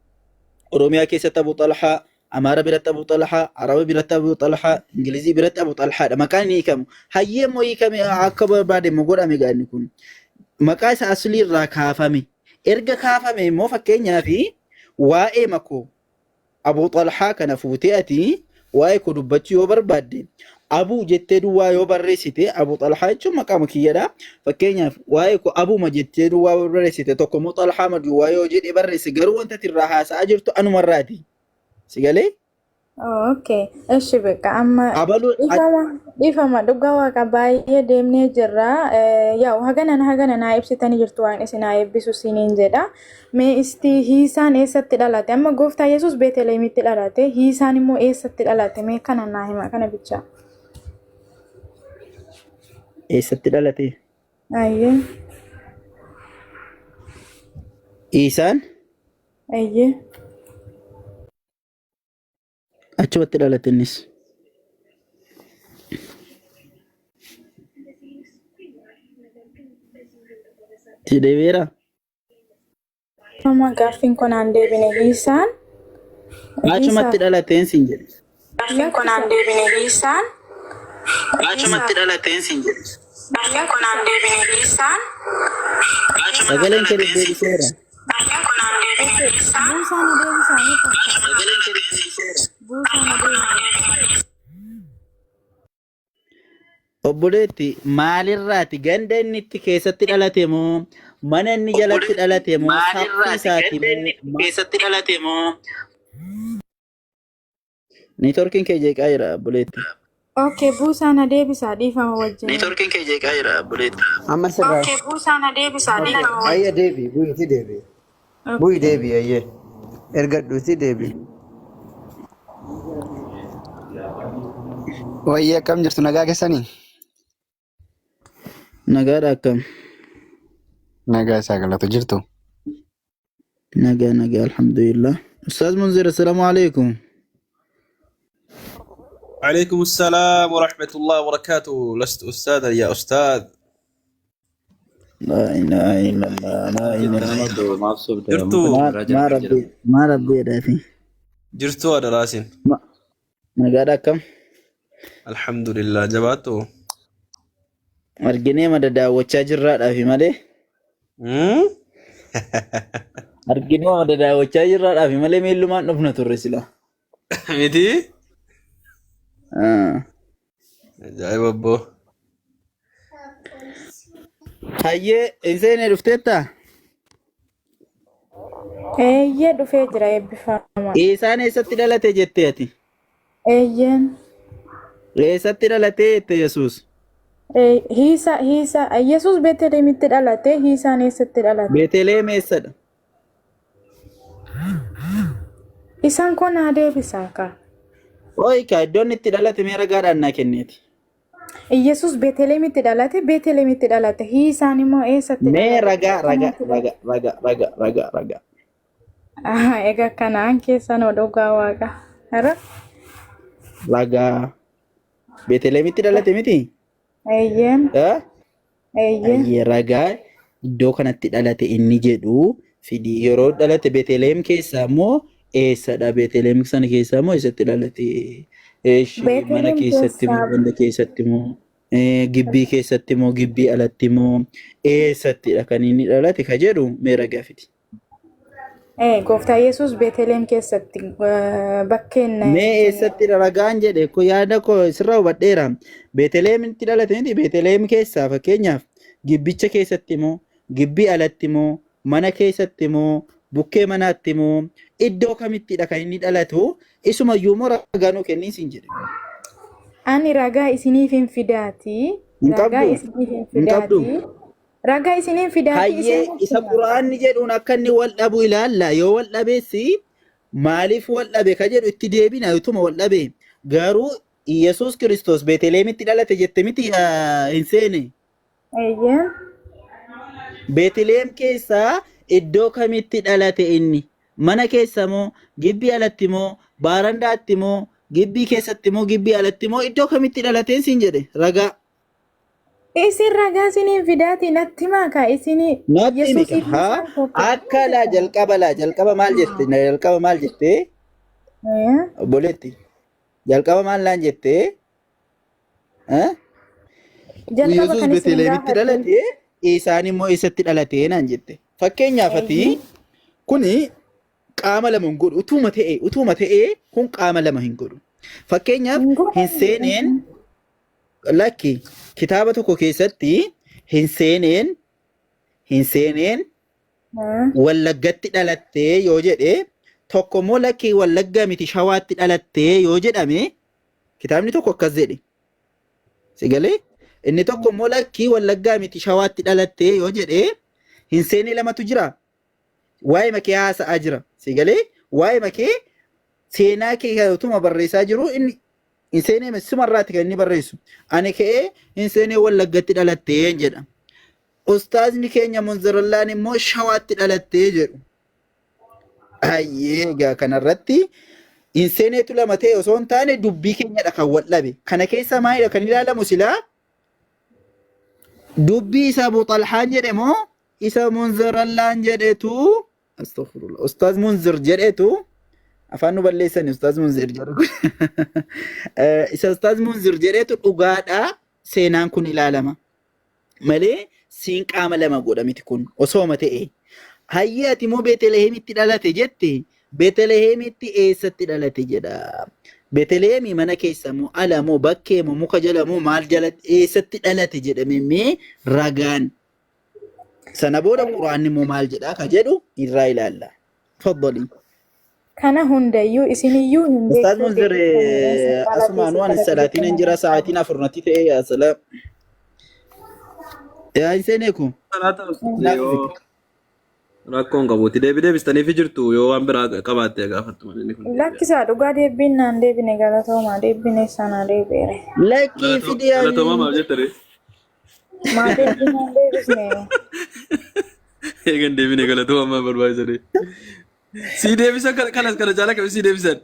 Oromiyaa keessatti Abu Xalhaa, Amaara biratti Abu Xalhaa, Araba biratti Abu Xalhaa, Ingilizii biratti Abu Xalhaadha. Maqaan ni hiikamu. Hayyee moo hiikame akka barbaade moo godhame gaanni kun? Maqaa isa aslii irraa kaafame. Erga kaafame immoo fakkeenyaaf waa'ee makoo Abu Xalhaa kana fuutee ati waa'ee koo dubbachuu yoo barbaadde Abuu jettee duwwaa yoo barreessite Abu Xalhaa jechuun maqaa kiyyaadha. Fakkeenyaaf waa'ee koo Abuuma jettee duwwaa barreessite tokko immoo Xalhaa maduwwaa yoo jedhee barreesse garuu wanta irraa haasa'aa jirtu anumarraati. Si galee? Okay. Eshi beeka amma Abalu dhiifama dhugaa waaqa baay'ee deemnee jirra. Yaa hagana naa ibsitanii jirtu waan isin haa eebbisu siniin jedha. Mee isti hiisaan eessatti dhalate? Amma gooftaa Yesuus Beetelemitti dhalate. Hiisaan immoo eessatti dhalate? Mee kana naa hima kana bichaa. eessatti dhalate? Ayyee. Isaan Ayyee. achumatti dhalate innis. Si deebi'eera? Amma gaaffiin konaan deebine hiisaan. Achumatti dhalateen siin jedhe. Gaaffiin konaan deebine hiisaan. Achumatti dhalateen siin jedhe. Gaaffiin konaan deebine hiisaan. Sagaleen kee deebiseera. Gaaffiin konaan deebine hiisaan. Buusaan deebisaanii tokko. Sagaleen kee deebiseera. Buusaan deebisaanii. Obboleetti maalirraati ganda inni itti keessatti dhalate moo mana inni jalatti dhalate moo saffii isaati moo keessatti dhalate moo neetworkiin kee jeeqaa jira obboleetti. Okay, buusaan deebisaa dhiifama wajjin. Neetworkiin kee jeeqaa jira obboleetti. Amma sirraa. Okay, buusaan deebisaa dhiifama wajjin. Ayya deebi, bu'iitii deebi. Bu'ii deebi ayyee. Ergadhuutii deebi. Wayyee akkam jirtu nagaa keessanii? Nagaadha akkam? Nagaa isaa galatu jirtu. Nagaa alhamdulillah. Ustaaz Munzir assalamu alaikum. عليكم السلام ورحمة الله وبركاته. لست أستاذا يا أستاذ. لا إله إلا الله لا إله إلا الله. جرتو ما ربي دافي. جرتو هذا راسين. Nagaadha akkam? Alhamdulillah jabaattu. Arginee mada daawwachaa jirraadhaafi malee. Arginee mada daawwachaa jirraadhaafi malee miillumaan dhufna turre sila. Miti? Ajaa'iba abboo. Hayyee inseenee dhufteetta? Eeyyee dhufee jira eebbifama. Isaan eessatti dhalate jettee ati? Eeyyeen. Eessatti dhalatee jette Yesuus? Hiisa Yesuus Beetelemitti dhalate. Hiisaan eessatti dhalate? Beeteleem eessadha? Isaan kun haa deebisaa kaa. Ooyika iddoon itti dhalate mee ragaadhaan naa kenneeti. Yesuus Beetelemitti dhalate. Hiisaan immoo eessatti dhalate? Mee ragaa. Egaa kanaan keessan dhugaa waaqa. Hara? Ragaa. Beeteleemitti dhalate miti? Eeyyeen. Eeyyeen. Ayyee ragaa iddoo kanatti dhalate inni jedhu fidii yeroo dhalate Beeteleem keessaa immoo eessadha? Beeteleem sana keessaa immoo eessatti dhalate? Mana keessatti moo ganda keessatti moo gibbii keessatti moo gibbii alatti moo eessattidha kan inni dhalate ka jedhu mee ragaa fidi. Gooftaa Yesuus Beeteleem keessatti bakkeen. Mee eessatti ragaan jedhe ko yaada ko sirra hubadheera. Beeteleemitti dhalate miti Beeteleem keessaa fakkeenyaaf gibbicha keessatti moo gibbii alatti moo mana keessatti moo bukkee manaatti moo iddoo kamittidha kan inni dhalatu isumayyuu moo ragaa nuu kenniin siin jedhe. Ani ragaa isiniif hin fidaati. Ragaa isiniif hin fidaati. Ragaa isiniin fidaati. Hayyee isa Quraanni jedhuun akka inni wal dhabu ilaalla. Yoo wal dhabeessi maaliif wal dhabe ka jedhu itti deebina utuma wal dhabe. Garuu Yesuus Kiristoos Beeteleemitti dhalate jette miti hin seene. Eeyyee. Beeteleem keessaa iddoo kamitti dhalate inni? Mana keessa moo gibbii alatti moo baarandaatti moo gibbii keessatti moo gibbii alatti moo iddoo kamitti dhalateen siin jedhe ragaa. Isin ragaa isiniin fidaati natti maaka isinii. Natti mika akka jalqaba maal jette? Jalqaba maal jette? Obboleetti. Jalqaba maal laan jette? Yesuus Beeteleemitti dhalate isaan immoo eessatti dhalate naan jette. Fakkeenyaaf ati kuni qaama lama hin godhu utuma ta'ee kun qaama lama hin godhu. Fakkeenyaaf hin seeneen lakki kitaaba tokko keessatti hin seeneen Wallaggatti dhalattee yoo jedhe tokko immoo lakkii wallaggaa miti shawaatti dhalattee yoo jedhame kitaabni tokko akkas jedhe. Sigalee inni tokko immoo lakkii wallaggaa miti shawaatti dhalattee yoo jedhe hin seene lamatu jira. Waa'ee makee haasa'aa jira. Sigalee waa'ee makee seenaa kee utuma barreessaa jiru inni hin seene masumarraati kan inni barreessu. Ani ka'ee hin seene wallaggatti dhalattee jedha. Ustaazni keenya Munzirallaan immoo shawaatti dhalattee jedhu. Ayyee egaa kanarratti hin seeneetu lama ta'e osoo hin taane dubbii keenyadha kan wal dhabe. Kana keessa maalidha kan ilaalamu silaa dubbii isa Abu Talhaan jedhe moo isa Munzirallaan jedhetu astaghfirullah Ustaaz Munzir jedhetu afaan nu balleessani Ustaaz Munzir jedhu isa Ustaaz Munzir jedhetu dhugaadha seenaan kun ilaalama malee siin qaama lama godha miti kun osooma ta'e. Hayyee ati moo Beetelehemitti dhalate jette Beetelehemitti eessatti dhalate jedha. Beetelehemi mana keessa moo ala moo bakkee moo muka jala moo maal jala eessatti dhalate jedhame mee ragaan. Sana booda Quraanni moo maal jedha ka jedhu irraa ilaalla. Faddali. Kana hundayyuu isiniyyuu hin beektu. Ustaaz Munzir asumaan waan salaatiin hin jira sa'aatiin afurnatti ta'e yaa salaam. Yaa iseenee kun. Rakkoon qabuuti deebistanii fi jirtu yoo waan biraa qabaatte gaafattu malee. Lakkisaa dhugaa deebiin naan deebine galatoomaa deebine sana deebiire. Lakkii fidiyaan. Galatoomaa maal jettare? Maa deebiin naan deebisne. Eegan deebine galatoomaa maal barbaachisanii? Si deebisan kanas kana jaalaa qabi si deebisan.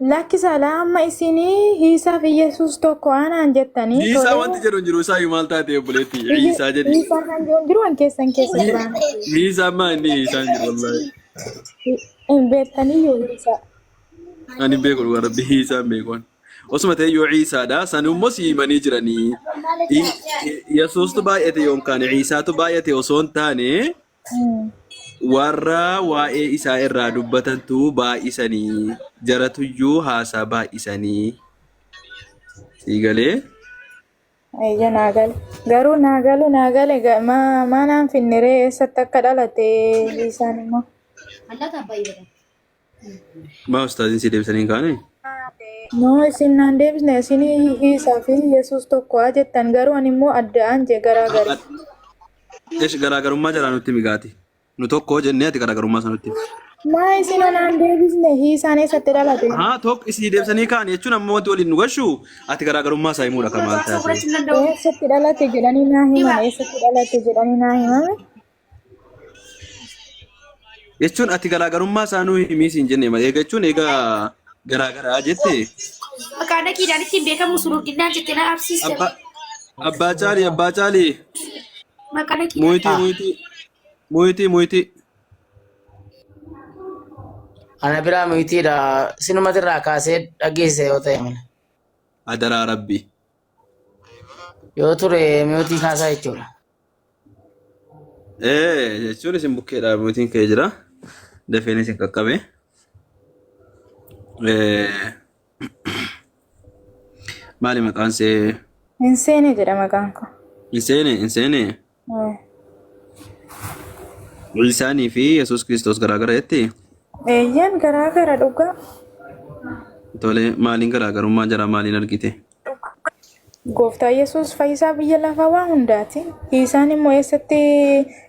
Lakkisaa laa amma isinii hiisaa fi Yesuus tokko aanaan jettanii. Hiisaa wanti jedhu jiru isaa maal taate obboleetti hiisaa jedhi. Hiisaa kan jiru an keessan keessa jiraan. Hiisaa maa inni hiisaa jiru wallahi. Hin beektanii yoo hiisaa. Ani beeku dhugaa rabbi hiisaa beekuun. Osuma ta'e yoo hiisaadha san immoo si himanii jiranii. Yesuustu baay'ate yookaan hiisaatu baay'ate osoo hin taane. Warra waa'ee isaa irraa dubbatantu baay'isanii jaratuyyuu haasaa baay'isanii siigalee. Ayya naagale garuu naagale maanaan finniree eessatti akka dhalate isaan immoo. Maa ustaaziin si deebisanii kaane? Noo isin naan deebisne isin hiisaa fi Yesuus tokko haa jettan garuu ani immoo addaan jee garaagara. Eesh garaagarummaa jalaa nutti migaati. Nu tokko jennee ati garaagarummaa sanutti. Maa isin naan deebisne hiisaan eessatti dhalate? Haa tokko isii deebisanii kaan jechuun ammoo wanti waliin nu gashu ati garaagarummaa isaa himuudha kan maal taate. Eessatti dhalate jedhanii naa himan eessatti dhalate jedhanii naa himame. Jechuun ati garaagarummaa isaa nu himii siin jenne malee jechuun egaa garaagaraa jette. Maqaan kiidhaan ittiin beekamu suruudinaan jettee na absiiste. Abbaa caalii. Maqaan kiidhaan. Muyti. Ana biraa muyitiidha. Sinumatirraa kaasee dhageesse yoo ta'e mana. Adaraa rabbi. Yoo ture muytii kaasaa jechuudha. Jechuun isin bukkeedha muytiin ka'ee jira. Dafeen isin qaqqabe. Maali maqaan see? Hinseene jedha maqaan koo. Hinseene. Isaanii fi Yesuus Kiristoos garaagara jettee? Eeyyan garaagara dhugaa. Tole maaliin garaagarummaa jira maaliin argite? Gooftaa Yesuus fayyisaa biyya lafaa waan hundaati. Isaan immoo eessatti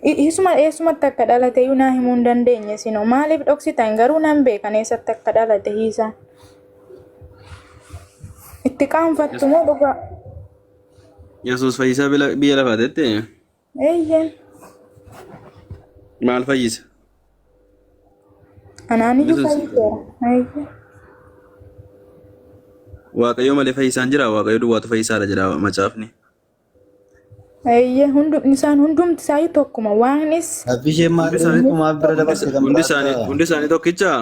eessumatti akka dhalate iyyuu naa himuu hin dandeenye sinoo maaliif dhoksitan garuu nan beekan eessatti akka dhalate hiisaan. Itti qaanfattu moo dhugaa? Yesuus fayyisaa biyya lafaa jettee? Eeyyan. Maal fayyisa? Anaaniyyuu fayyiseera. Waaqayyo malee fayyisaan jira waaqayyo duwwaatu fayyisaadha jedha macaafni. Isaan hundumti isaanii tokkuma waanis. Abishee maal bira dabarsee Hundi isaanii tokkicha?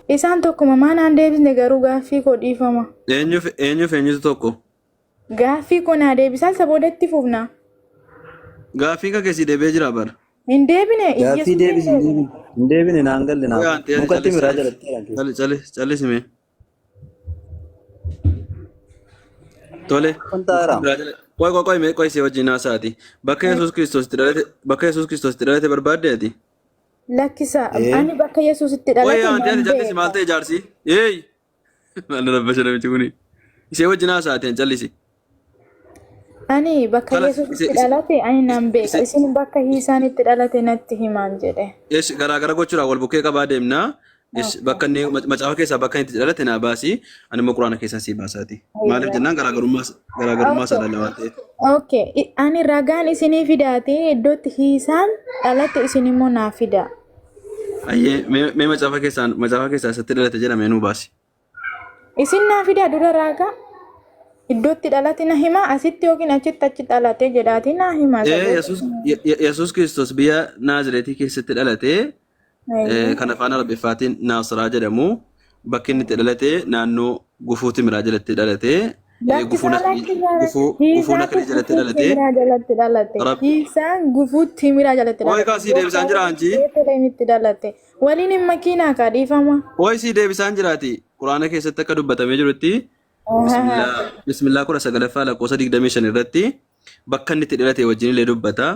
Isaan tokkuma maanaan deebisne garuu gaaffii koo dhiifama. Eenyutu tokko? Gaaffii koo naa deebisaa isa boodatti fufna. Gaaffii kan keessi deebi'ee jira bara. Hin deebine. Gaaffii deebisi hin deebine naan galle naa. Mukatti miraa jalatti. Callisime. Tole. Qoy si wajjin haasaati. Bakka Yesuus Kiristoos itti dhalate barbaadde ati? lakkisa ani bakka Yesuusitti Oye, dhalate anti nan jallisi beeka. malte jarsi. Hey. Mana rabbasha namichi kuni. Isee wajjin haasaateen jallisi. Ani bakka Kala Yesuusitti dhalate ani nan beeka. Isin bakka Hiisaanitti dhalate natti himaan jedhe. Yes, gara gochuudhaan wal bukkee qabaa deemnaa. Yes, bakka inni macaafa keessaa bakka inni itti dhalate naa baasi. Ani immoo quraana keessaa sii baasaati. Maaliif jennaan garaagarummaa sadala waan ta'eef. Okay, ani ragaan isinii fidaate iddootti Hiisaan dhalate isin immoo naa fida. Ayyee mee macaafa keessaa isatti dhalate jedhamee nuu baasi. Isin naa fida dura ragaa iddootti dhalate na hima asitti yookiin achi dhalate jedhaati na hima. Yesuus Kiristoos biyya Naazireetii keessatti dhalate. Kan afaan Arabiffaatiin Naasiraa jedhamu. Bakki inni itti dhalate naannoo gufuu timiraa jalatti dhalate. Gufuu nakari jalatti dhalate. Hiisaan gufuu timiraa jalatti dhalate. Oye kaasii deebisaan jira anji. Beetelemitti dhalate. Waliin hin makiinaa kaa dhiifama. Oye sii deebisaan jiraati. Quraana keessatti akka dubbatamee jirutti. Bismillah 19 lakkoofsa 25 irratti bakka inni itti dhalate wajjin illee dubbata.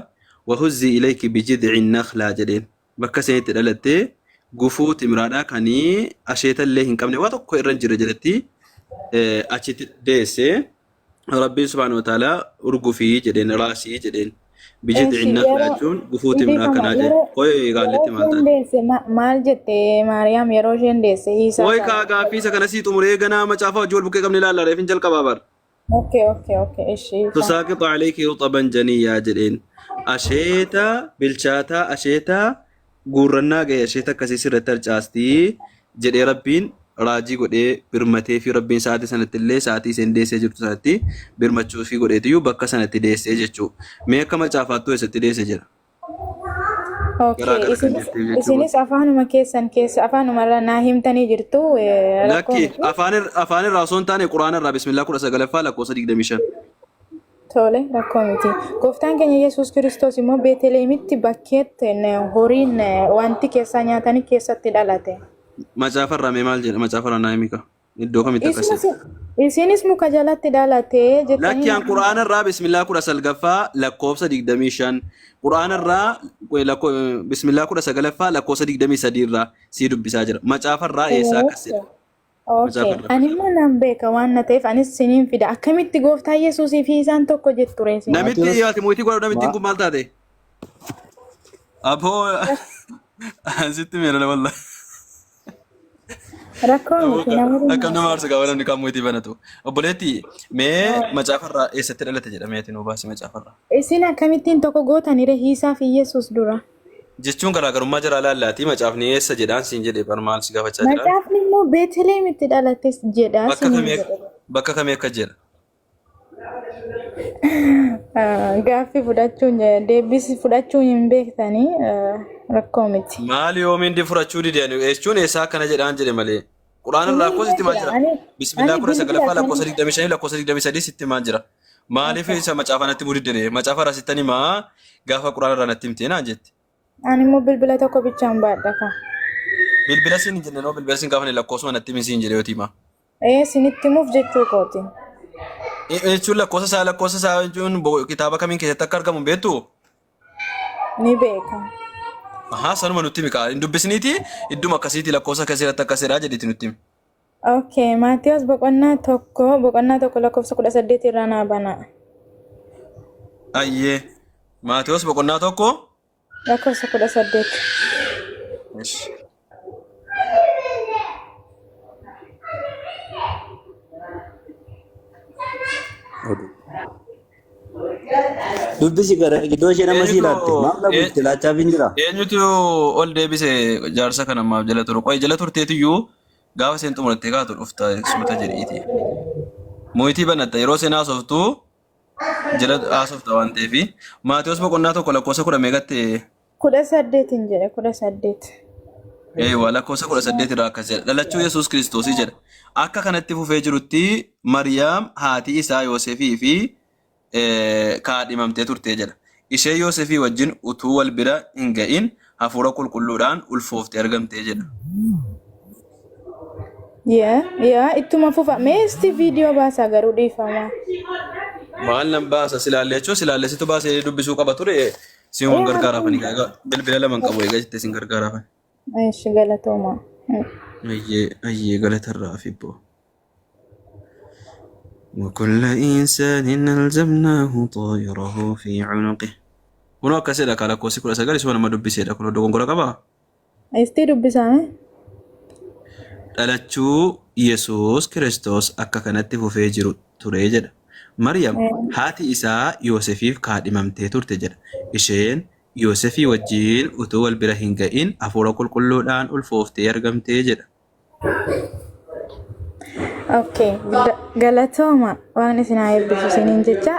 Wahuzzi ilayki bijid'i nakhlaa jedheen. Bakka isheen itti dhalatte gufuu timiraadhaa kanii asheeta illee hin qabne waa tokko irra hin jirre jedhatti achitti deesse. Rabbiin subhaanahu wa ta'aalaa urgufii jedheen raasii jedheen. Bijid'i nakhlaa jechuun gufuu timiraa kanaa jedhe. Oye gaalletti maal taate? Maal jette Maariyaam yeroo isheen deesse Hiisaa. Oye gaaffii isa kana sii xumuree ganaa macaafa hojii wal bukkee qabne ilaalla reefin jalqabaa bara. Okay. Ishi. Tusaaqitu alayki ruxaban janiyyaa jedheen. Asheeta bilchaataa asheeta guurrannaa ga'e asheeta akkasii sirratti harcaastii jedhee Rabbiin raajii godhee birmatee fi Rabbiin sa'aatii sanatti illee sa'aatii isheen deessee jirtu sanatti birmachuu fi godheetiyyuu bakka sanatti deessee jechuudha. Mee akka macaafaattuu eessatti deesse jira? Isinis afaanuma keessan keessa afaanumarra naa himtanii jirtu. Lakki afaan irraa osoo hin taane quraana irraa bismillah 19 lakkoofsa 25. Tole rakkoo miti. Gooftaan keenya Yesuus Kiristoos immoo Beetelemitti bakkeetti horiin wanti keessaa nyaatanii keessatti dhalate. Macaafa irraa mee maal jedha? Macaafa irraa naa himika. Iddoo kamitti akkasii? Isinis muka jalatti dhalate jettanii. Lakkiyaan quraana irraa bismillah 19 lakkoofsa 25. Quraana irraa bismillah 19 lakkoofsa 23 irraa sii dubbisaa jira. Macaafa irraa eessaa akkasidha? Okay. Ani immoo nan beeka waan na ta'eef anis siniin fida. Akkamitti gooftaa Yesuusii fi isaan tokko jettu reesi. Namitti dhiyaate mootii godhu namittiin kun maal taate? Aboo sitti meera walla. Rakkoo miti namoonni. Akkam nama aarsa gaafa namni kan mootii banatu. Obboleetti mee macaafarraa eessatti dhalate jedhameeti nuu baasi macaafarraa. Isin akkamittiin tokko gootanire Hiisaa fi Yesuus dura. Jechuun garaagarummaa jira laallaati macaafni eessa jedhaan siin jedhee barmaal si gaafachaa jira. Macaafni immoo Beetelemitti dhalates jedha. Bakka kamii akka jedha? Gaaffii fudhachuun deebisi fudhachuun hin beektanii rakkoo miti. Maali yoomiin di fudhachuu dideen jechuun eessaa akkana jedhaan jedhe malee. Quraana irraa lakkoofsa sitti maal jira? Bismillah 19 lakkoofsa 25 lakkoofsa 23 sitti maal jira? Maaliif isa macaafa natti mudiddee? Macaafa irraa sittanii maa gaafa quraana irraa natti himtee naan jetti? Ani immoo bilbila tokko bichaan baadha ka. Bilbila siin hin jenne noo bilbila siin gaafa lakkoofsuma natti himsi hin jedhe yoo tiima. Sinitti muuf jechuu kooti. Jechuun lakkoofsa isaa jechuun kitaaba kamiin keessatti akka argamu beektu? Ni beeka. Sanuma nutti himi hin dubbisniiti idduma akkasiiti lakkoofsa akkasiirratti akkasidhaa jedhiti nutti himi. Okay, Maatiyos boqonnaa tokko lakkoofsa 18 irraa naa bana. Ayyee. Maatiyos boqonnaa tokko? Lakkoofsa 18. Dubbisi gara giddoo ishee nama siilaatte maal dhabuutti laachaa fi jira. Eenyutu ol deebise jaarsa kana ammaaf jala turu. Qoy jala turteetiyyuu gaafa isheen xumurattee kaatu dhufta suuta jedhiiti. Mootii banatta yeroo isheen haasoftu jala haasofta waan ta'eef Maatiyos boqonnaa tokko lakkoofsa 10 meeqatte? 18 hin jedhe 18. Waa lakkoofsa 18 irraa akkas jedha. Dhalachuu Yesuus Kiristoosii jedha. Akka kanatti fufee jirutti Mariyaam haati isaa Yoosefii fi kaadhimamtee turtee jedha. Ishee Yoosefii wajjin utuu wal bira hin ga'in hafuura qulqulluudhaan ulfooftee argamtee jedha. Ittuma fufa. Meesti viidiyoo baasaa garuu dhiifama. Maal nan baasa silaallee jechuun silaalleessitu baasee dubbisuu qaba ture. Siyoon gargaaraa fani egaa bilbila lama qabu egaa jettee sin gargaaraa fani. Eesh galatooma. Ayyee galatarraa fi boo. وكل إنسان ألزمناه طائره في عنقه. Kunoo akkasidha kaala koosii 19 isuma nama dubbiseedha kunoo dogongora qabaa. Ayistii dubbisaame? Dhalachuu Yesuus Kiristoos akka kanatti fufee jiru ture jedha. Maryam haati isaa Yoosefiif kaadhimamtee turte jedha. Isheen Yoosefii wajjin utuu wal bira hin ga'in hafuura qulqulluudhaan ulfooftee argamtee jedha. Okay, galatooma waan isin haa eebbisu isiniin jecha.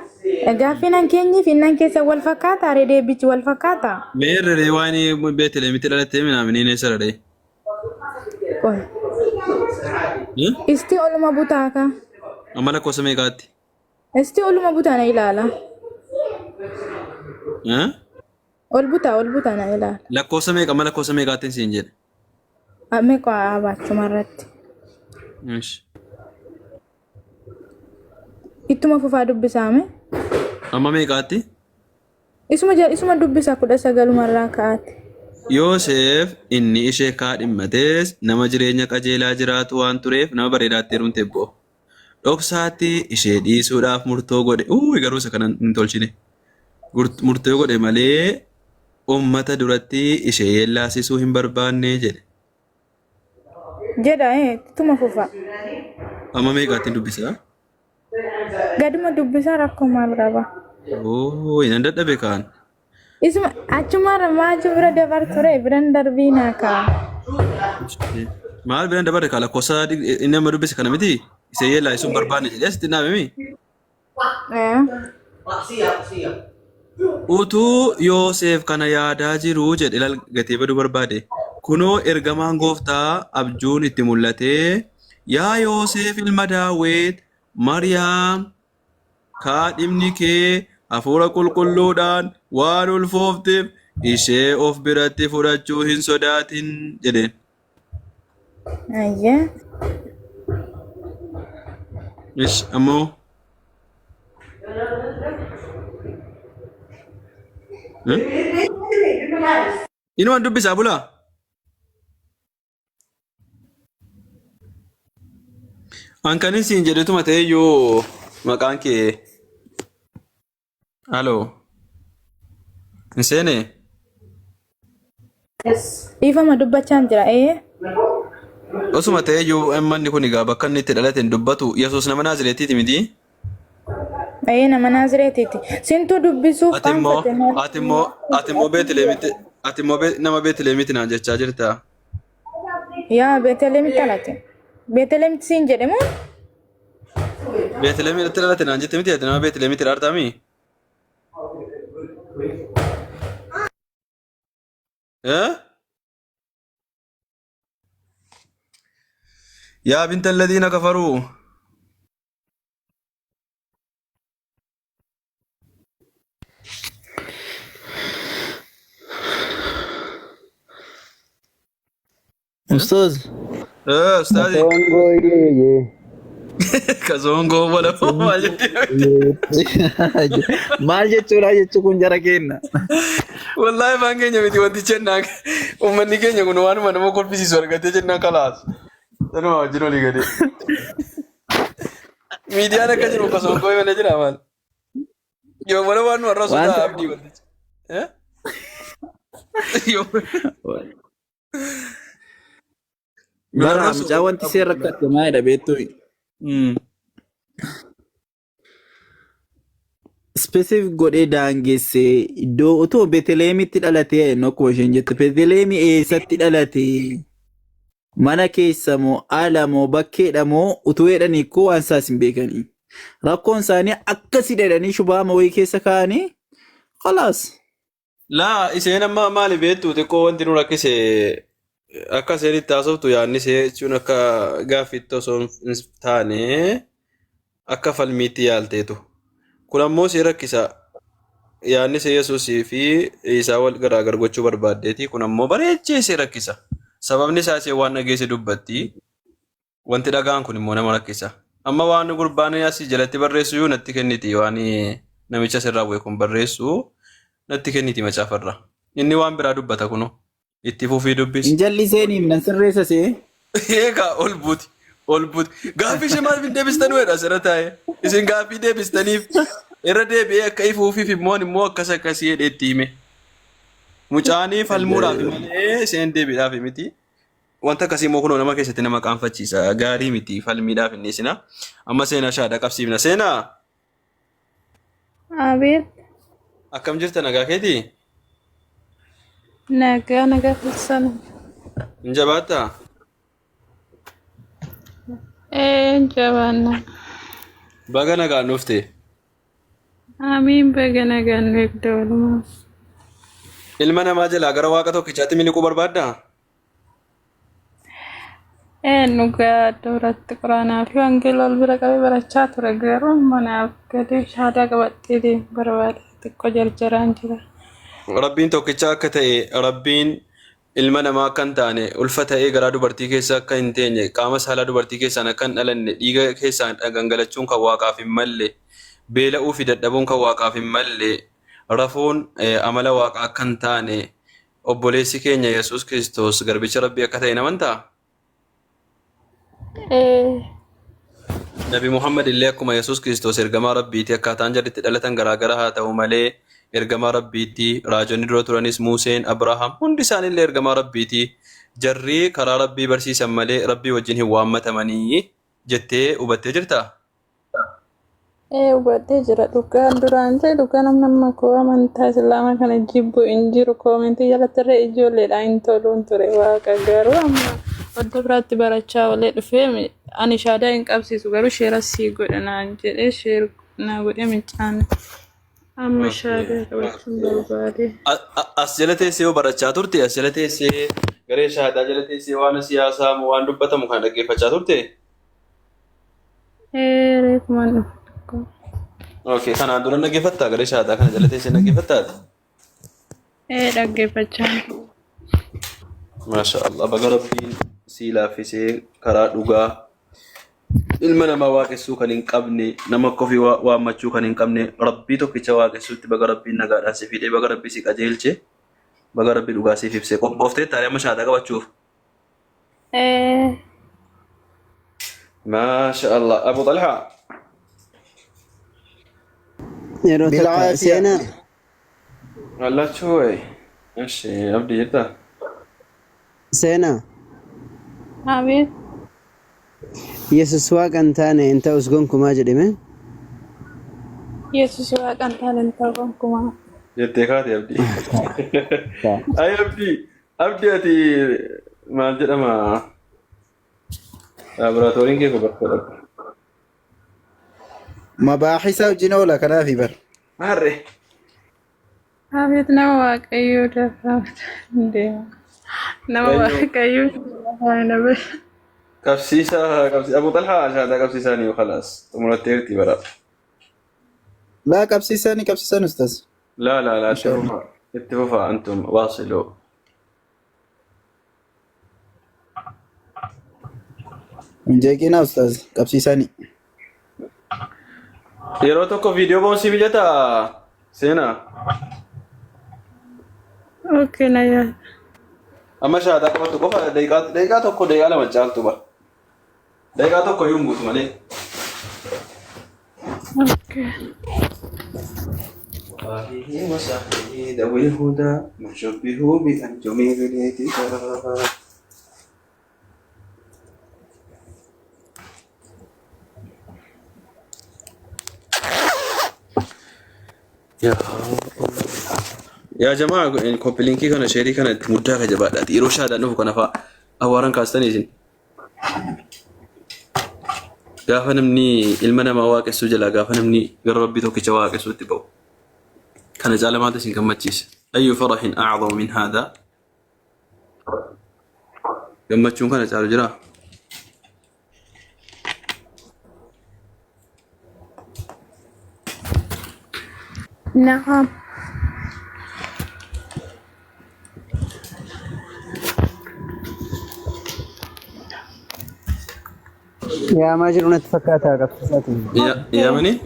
Gaaffiin keenyi fi nan keessa wal fakkaata ree deebichi wal fakkaata. Meerree waan Beetelemitti dhalattee minaaminiin eessa dhadhee? Isti oluma butaaka. Amma lakkoofsa meeqaatti? Isti oluma butaana ilaala. Ol butaana ilaala. Lakkoofsa meeqa amma lakkoofsa meeqaatti siin jedhe? Meeqa abaachuma irratti. Ittuma fufaa dubbisaame. Amma meeqaatti? Isuma dubbisa 19 irraa ka'aatti. Yoosef inni ishee kaadhimmates nama jireenya qajeelaa jiraatu waan tureef nama bareedaatti heerumte boo. Dhoksaatti ishee dhiisuudhaaf murtoo godhe. Garuu isa kana hin tolchine. Murtoo godhe malee uummata duratti ishee yeellaasisuu hin barbaanne jedhe. Jedha ittuma fufa. Amma meeqaatti dubbisaa? Gaduma dubbisaa rakkoo maal qaba? Hin dadhabe kaan. Isuma achumarra maaju bira dabar ture biran darbiinaa kaa. Maal biran dabarre kaa lakkoofsa inni amma dubbise kana miti? Isa yeellaa isuun barbaanne jedhee asitti naamimi? Utuu Yoosef kana yaadaa jiru jedhe ilal gatee baduu barbaade. Kunoo ergamaan gooftaa abjuun itti mul'atee yaa Yoosef ilma Daawit Mariyaam kaadhimni kee hafuura qulqulluudhaan waan ulfoofteef ishee of biratti fudhachuu hin sodaatin jedheen. Ayyee. Ammoo inumaan dubbisaa bulaa? Ankanin siin jedhetuma ta'e yoo maqaan kee halo hin seene? Dhiifama dubbachaan jira Osuma ta'e yoo manni kun egaa bakka inni itti dhalate hin dubbatu Yesuus nama Naazreetiiti miti? Nama Naazreetiiti. Sintuu dubbisuuf ati immoo Beetelemitti nama Beetelemitti naan jechaa jirta? Yaa Beetelemitti dhalate. Beetelemitti siin jedhamu? Beetelemitti dhalate naan jette miti? Ati nama Beetelemitti dhaartaami? يا بنت الذين كفروا أستاذ أستاذي كزونغو ولا maal jechuudha jechuun jara kenna والله ما نجي متي ودي جناك ومن نيجي نقول وانا ما نقول في سيسور قتي جنا خلاص أنا ما أجرو لي قدي ميديا أنا كجرو كزونغو ولا جرا مال يوم ولا وانو الرسول أبدي ودي يوم Bara wanti seera rakkatte maayidha beektu. Specific godhee daangessee iddoo otoo Beetelemitti dhalatee akkuma isheen jette Beetelemi eessatti dhalate mana keessa moo ala moo bakkeedha moo utuu jedhanii koo waan isaas hin beekanii rakkoon isaanii akkasii jedhanii shubaama wayii keessa kaa'anii khalaas. Laa isheen amma maali beektu xiqqoo wanti nu rakkise akka seeritti haasoftu yaadnisee jechuun akka gaaffitti osoo hin taane akka falmiitti yaalteetu. Kun ammoo si rakkisa yaadnisee Yesuusii fi isaa wal garaagar gochuu barbaaddeeti. Kun ammoo bareechee si rakkisa. Sababni isaas waan dhageesse dubbatti wanti dhagaan kun immoo nama rakkisa. Amma waan gurbaan asii jalatti barreessu yoo natti kenniti waan namicha sirraa bu'e kun barreessu natti kenniti macaafarra. Inni waan biraa dubbata kuno. Itti fufii dubbisi. Injalli seeniif nan sirreessa see. Eegaa ol buuti. Ol buuti. Gaaffii ishee maaliif hin deebistan weedha asirra taa'e. Isin gaaffii deebistaniif irra deebi'ee akka ifuufiif immoo akkasii jedhee itti hime. Mucaanii falmuudhaaf malee isheen deebiidhaaf miti. Wanta akkasii immoo kunoo nama keessatti nama qaanfachiisa. Gaarii miti falmiidhaaf inni isina. Amma seenaa shaada qabsiifna. Seenaa. Abeet. Akkam jirta nagaa keetii? Nagaa keessan. Hin jabaattaa? Jabaanna. Baga nagaan dhufte. Amiin baga nagaan eegda walumaa. Ilma namaa jalaa gara waaqa tokkichaatti miliquu barbaaddaa? Nugaa duratti quraanaa fi wangeela wal bira qabee barachaa ture garuu manaaf gadi shaadaa qabattee barbaada xiqqoo jarjaraan jira. Rabbiin tokkicha akka ta'e Rabbiin ilma namaa akka hin taane ulfa ta'ee garaa dubartii keessa akka hin teenye qaama saalaa dubartii keessaan akka hin dhalanne dhiiga keessaan dhangalachuun kan waaqaaf hin malle beela'uu fi dadhabuun kan waaqaaf hin malle rafuun amala waaqaa akka hin taane obboleessi keenya Yesuus Kiristoos garbicha Rabbii akka ta'e namantaa? Nabi Muhammad illee akkuma Yesuus Kiristoos ergamaa Rabbiiti akkaataan jarritti dhalatan garaagara haa ta'u malee ergamaa Rabbiiti. Raajonni dura turanis Museen, Abrahaam hundi isaaniillee ergamaa Rabbiiti. Jarri karaa Rabbii barsiisan malee Rabbii wajjin hin waammatamanii jettee hubattee jirtaa? Hubattee jira. Dhugaan duraan ta'e dhugaan amma koo amantaa Islaamaa kana jibbu hin jiru koomentii jalatti irra ijoolleedhaan hin toluun ture waaqa garuu amma wadda biraatti barachaa olee dhufee ani shaadaa hin qabsiisu garuu sheera sii godhanaan jedhee sheer naa godhee miccaan amma shaadaa qabachuun barbaade. As jala teessee yoo barachaa turte as jala teessee garee shaadaa jala teessee waan siyaasaa waan dubbatamu kan dhaggeeffachaa turte? Reefumaan dhufu. Okay, kanaan dura dhaggeeffattaa garee shaadaa kana jala teessee dhaggeeffattaati? Dhaggeeffachaa. MashaAllah baga Rabbiin sii laaffisee karaa dhugaa ilma namaa waaqessuu kan hin qabne nama akka ofii waammachuu kan hin qabne Rabbii tokkicha waaqessuutti baga Rabbiin nagaadhaan si fidee baga Rabbii si qajeelche baga Rabbii dhugaa siif ibsee qophooftee taa'ee amma shaadaa qabachuuf. MashaAllah Abu Talhaa. Yeroo takka seenaa. Allachuu abdii jirtaa? Seenaa. Abeet. Yesus waaqa hin taane hin ta'us gonkumaa jedhame. Yesus waaqa hin taane hin ta'u gonkumaa. Jettee kaate abdii. Ay abdii ati maal jedhama? Laaboraatooriin kee bakka dha. Mabaaxisa wajjin oola kanaafi bar. Maarree. Abeet nama waaqayyoo dafaamta deema. Nama waaqayyoo dafaamta. Qabsiisa Abu Talhaa shaadaa qabsiisanii yoo khalaas xumuratee irti bara. Laa qabsiisan ustaz. لا اتفقوا أنتم واصلوا. Injeekina ustaz qabsiisanii. Yeroo tokko viidiyoo boonsii biyyata seenaa. Okay na yaa. Amma shaadaa qabatu qofa daqiiqaa tokko daqiiqaa lama caaltu bara. Daqiiqaa tokko yoo guutu malee. Okay. وآله وصحبه ذوي الهدى نشبه بأنجم الاهتداء. يا جماعة كوبي لينكي كان شيري كانت مدة جبادات يروشها دانو كنا فا أوارن كاستنيزين غافنمني المنا ما واقع سجلا غافنمني قرب بيتوك جواك سوتي بو كان جعل ما تسين كم تجيس أي فرح أعظم من هذا كم تشون كان جعل جرا نعم. يا ماجر نتفكاتها قبساتي يا مني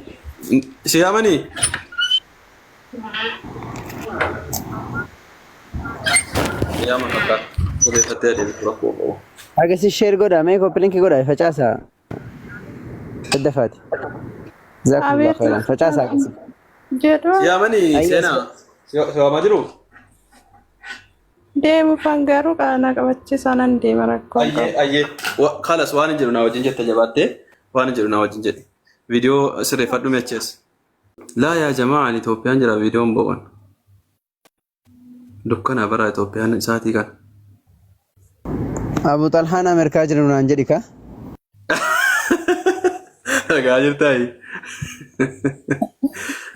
سيامني Yaa ma fakkaata. Odeeffattee adeemtu rakkoo qabu. Agarsiis sheer godha mee koppilinkii godha facaasaa addafaati. Zaakullaa khairan facaasaa agarsiis. jedhu Siyaamanii seenaa. Siwaamaa jiru? deemuufan garuu qaana qabachiisaa nan deema rakkoo qabu. Ayyee. Kalas waan hin jiru naa wajjin jette jabaattee waan hin jiru naa wajjin jedhe. Viidiyoo sirreeffadhu meechees. Laa yaa jamaan Itoophiyaan jira viidiyoon bo'oon. Dukkana bara Itoophiyaan isaatii kan. Abu Talhaan Ameerikaa jiru naan jedhi ka. Dhagaa jirtaayi.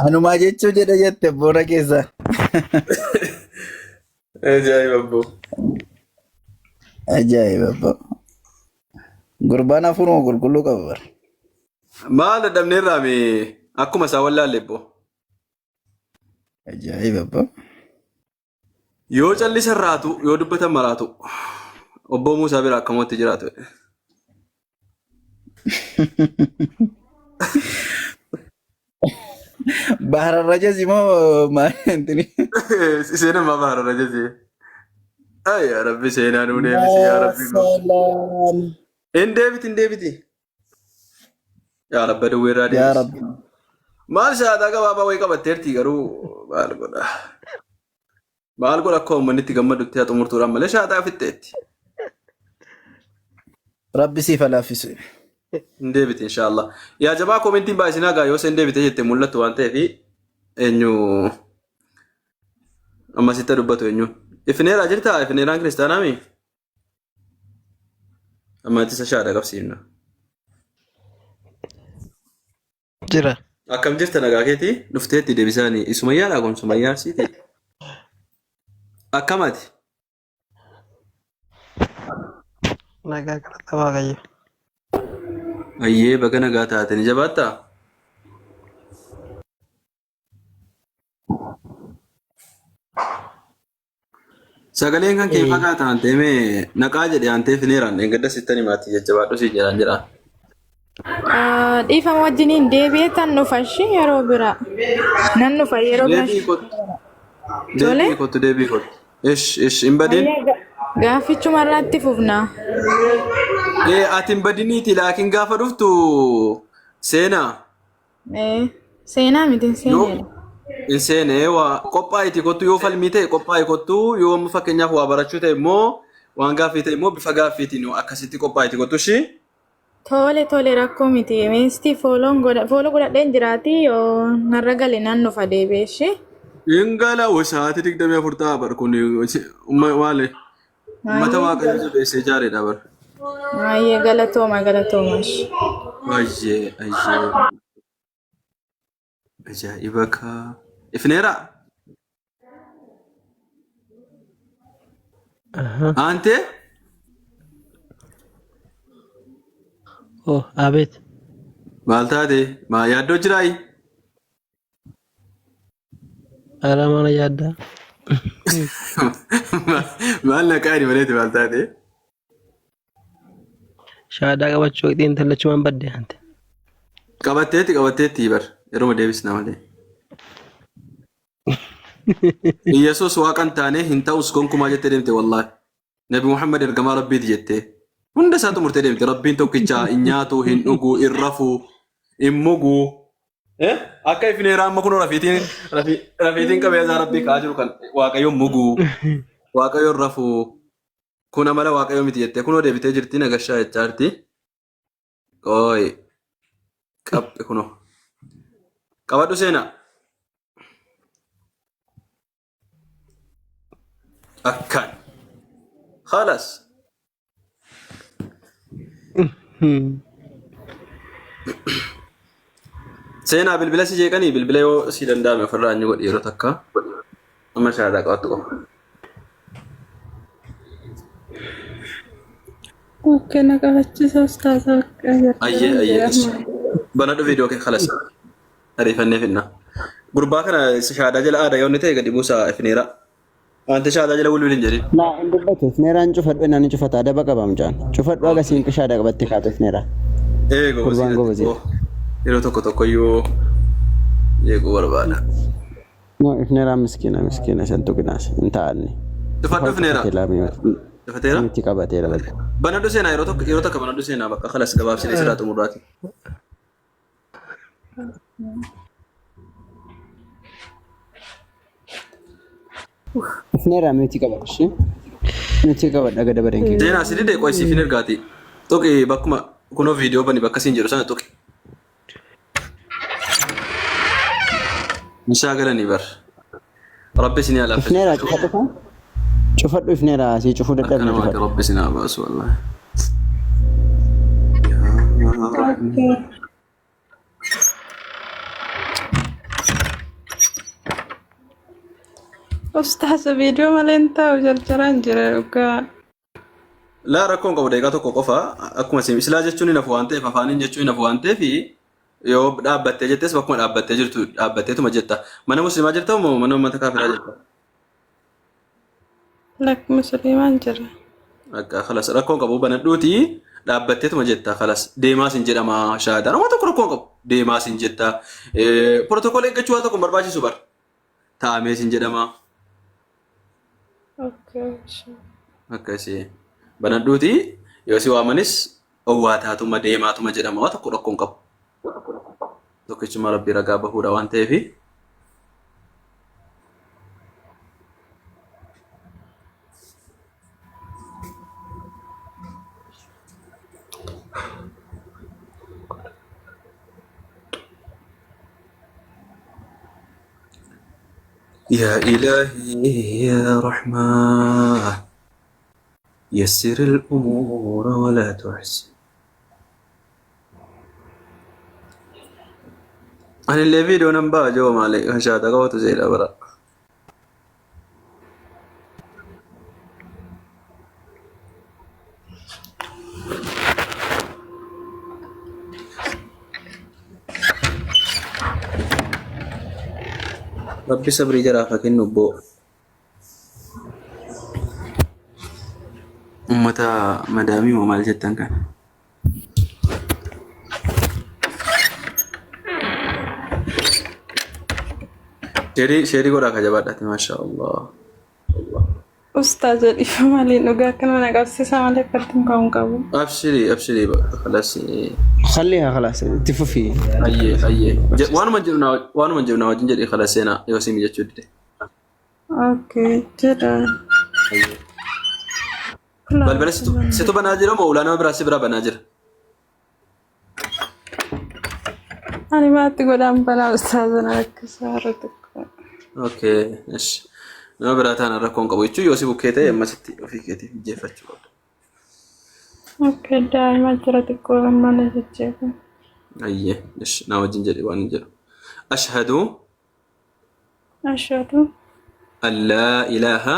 Anumaa jechuu jedha jette boora keessa. Ajaa'iba abboo. Ajaa'iba abboo. Gurbaan hafuuruma qulqulluu qaba bara. Maal dadhabnee irraame akkuma isaa wallaalle abboo. Ajaa'iba abboo. Yoo callisa irraatu yoo dubbatan maraatu. Obbo Muusaa bira akkamatti jiraatu. Bahara Rajas immoo maal intini? Seenaa maa Bahara Rajas? Ay yaa Rabbi seenaa nuu deebisi yaa Rabbi. Hin deebiti. Yaa Rabbi dawwee irraa deebisi. Yaa Rabbi. Maal shaataa gabaabaa wayii qabatteerti garuu maal godha? Maal godha akka uummanni itti gammadutti haa xumurtuudhaan malee shaataa fixxeetti. Rabbi siif alaafisu. Deebite inshallah. Yaa jabaa komentiin baasinaa gaa yoo sen deebite jette mul'attu waan ta'eef eenyu amma sitta dubbatu eenyu. Ifneeraa jirtaa? Ifneeraan kiristaanaa mi? Amma ittisa shaada qabsiifna. Jira. Akkam jirta nagaa keetii? Dhufteetti deebisaanii isumayyaadhaa kun sumayyaa arsiiti. Akkamati? Nagaa kadhata waaqayyo. Ayyee baga nagaa taatanii jabaattaa? Sagaleen kan kee fakkaata antee mee naqaa jedhe antee fineeraan eeggadda sittanii maatii jajjabaadhu si jedhaan jedha. Dhiifama wajjiniin deebi'ee tan nufashi yeroo bira. Nan nufa yeroo bira. Deebii kottu deebii kottu. Ish hin badin. Gaafichuma irratti fufna. Ati hin badiniiti laakiin gaafa dhuftu seenaa. Seenaa miti seenaa. Hin seenee waa qophaa'iti kottu yoo falmii ta'e qophaa'i kottu yoo fakkeenyaaf waa barachuu ta'e immoo waan gaaffii ta'e immoo bifa gaaffiitiin akkasitti qophaa'iti kottu ishii. Tole rakkoo miti. Meestii fooloo godhadheen jiraati yoo narra gale nan nufa deebi'eeshi. Ingala sa'aatii 24 ta'a bar kun maali? Uummata waaqayyo jabeessee jaareedha bar. Ayyee galatooma. Ayyee. Ajaa'iba kaa. Ifneera? Ante? Oh, abeet. Maal taate? Maa yaaddoo jiraayi? Ala mana yaaddaa. Maal naqaa inni maleeti maal taate? Shaadaa qabachuu waqtiin tallachumaan badde hante. Qabatteetti bar yeroo deebisna malee. Yesuus waaqan taane hin ta'us gonkumaa jettee deemte wallaahi. Nabi Muhammad ergamaa rabbiiti jettee. Hunda isaatu murtee deemte rabbiin tokkicha hin nyaatu hin dhugu hin rafu hin mugu. Akka ifneeraa amma kun rafiitiin qabeessa rabbii kaa jiru kan waaqayyoon mugu waaqayyoon rafu kun amala waaqayyoo miti jettee kunoo deebitee jirti nagashaa jechaa jirti. Qooyi qabxe kunoo qabadhu seenaa. Akkaan halas. Seenaa bilbila si jeeqanii bilbila yoo si danda'ame ofirraa inni godhi yeroo takka amma shaadaa qabattu qofa. Okkee na qabachiisa ustaasaa Ayyee. Banadhu viidiyoo kee kalas ariifannee finna. Gurbaa kana shaadaa jala aadaa yoo inni ta'e gadi buusaa ifneera. Wanti shaadaa jala wulwil hin jedhin. Naa hin dubbatu ifneeraan cufadhu inni cufata adaba qabamu jaan. Cufadhu agasiin qishaadha qabatte kaatu ifneera. Gurbaan goobasi. Yeroo tokko iyyuu jeequu barbaada. No, ifneera miskiina shantu qinaas hin taa'anne. Dhufadhu ifneera. Dhufateera. Miti qabateera bakka. Banadhu seenaa yeroo takka banadhu seenaa bakka kalas gabaabsinee siraa xumurraati. Ifneera miti qabadhu. Miti qabadha gada badan kee. Seenaa si didee qo'ii siif hin ergaati. Tuqi bakkuma kunoo viidiyoo bani bakka siin jedhu sana tuqi. Inshaa galanii bar. Rabbi isin yaa laaffisu. Ifneera cufadhu kan? Cufadhu ifneera asii cufuu dadhabne Akkana cufadhu. waaqa Rabbi isin haa baasu wallahi. Ustaz video maleen ta'u jarjaraan jira dhugaa. Laa rakkoon qabu deeqaa tokko qofa akkuma islaa jechuun hin hafu waan ta'eef afaaniin jechuun hin hafu waan ta'eef yoo dhaabbattee jettes bakkuma dhaabbattee jirtu dhaabbatteetuma jetta. Mana musliimaa jirta moo mana uummata kaafiraa jirta? Lak musliimaan jira. Akka khalas rakkoon qabu banadhuuti dhaabbatteetuma jetta khalas deemaas hin jedhama shaadaan waan tokko rakkoon qabu deemaas hin jetta protokoola eeggachuu waan tokko hin barbaachisu bar taa'amees hin jedhama. Akkasii banadhuuti yoo si waamanis owwaataatuma deemaatuma jedhama waan tokko rakkoon qabu. Tokkichuma rabbii ragaa bahuudha waan ta'eef. يا إلهي يا رحمن يسر الأمور ولا تحسن. أنا اللي فيديو نمبا جو مالك هشاد قوت زي الأبرة. ربي صبري جرافك النبو أمتا مدامي ومال جتن كان شيري قرأ كجبات ما شاء الله. Ustaz ifa malee dhugaa kana naqabsiisa malee kattin kaa'uun qabu. أبشري بقى خلاص. خليها خلاص تفوفي. أيه وأنا من جبنا وجنجر خلاص هنا يوسيم يجتود. Okay, jira. بل ستو بناجر مولانا براسي برا بناجر. Ani mati godaan banaa ustaazana akka saaratu. Okay, إيش. nama birataan rakkoon qabu jechuun yoo si bukkee ta'e ammasitti ofii keetiif jeeffachuu qabda. Okay, daa'ima jira xiqqoo mana jajjeefa. Ayyee, naa wajjin jedhe waan hin jedhu. Ashhadu Ashhadu an laa ilaaha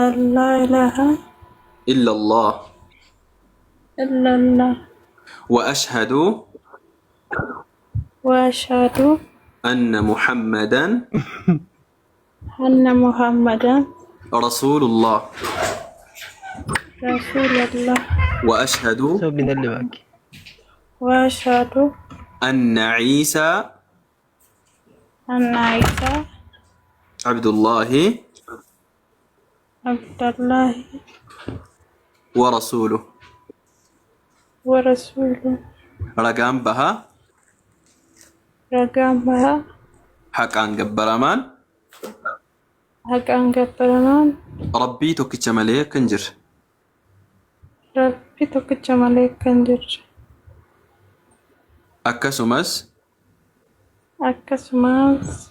an laa ilaaha illa Allah illa Allah wa ashhadu wa ashhadu anna Muhammadan anna Muhammadan Rasulullah Rasulullah wa ashhadu Sobni dalli baaki. wa ashhadu anna Isa anna Isa Abdullahi Abdullahi wa rasuluh. wa rasuluhu Ragaan baha ragaan baha haqaan gabbaramaan haqaan gabbaramaan rabbii tokkicha malee kan jirre. Rabbi tokkicha malee kan jirre. Akkasumas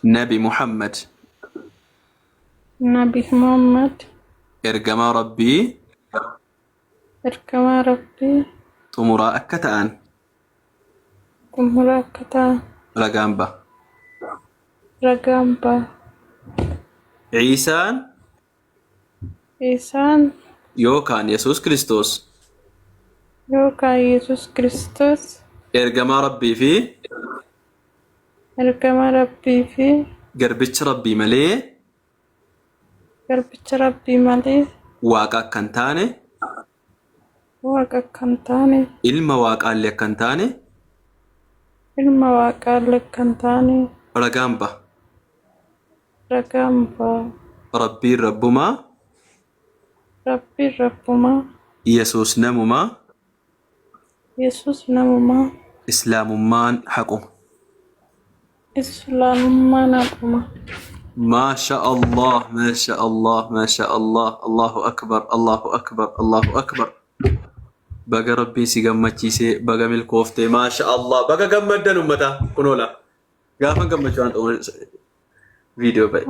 Nabi Muhammad Nabi Muhammad ergamaa rabbii ergamaa rabbii xumuraa akka ta'an xumuraa akka ta'an ragaan baha. ragaan baha. Isaan yookaan Yesuus Kiristoos yookaan Yesuus Kiristoos ergamaa rabbii fi ergamaa rabbii fi garbicha rabbii malee garbicha rabbii malee waaqa akka hin taane waaqa akka hin taane ilma waaqaallee akka hin taane ilma waaqaallee akka hin taane ragaan baha. Rakampa. Rabbi Rabbuma. Rabbi Rabbuma. Yesus namuma. Yesus namuma. Islaamummaan haquma. Islamummaan haquma. ما شاء الله ما شاء الله ما شاء الله الله أكبر الله أكبر الله أكبر بقى ربي سيقمتي سي بقى ملكوفتي ما شاء الله بقى قمدن أمتا كنولا قافا قمتوا عن فيديو بي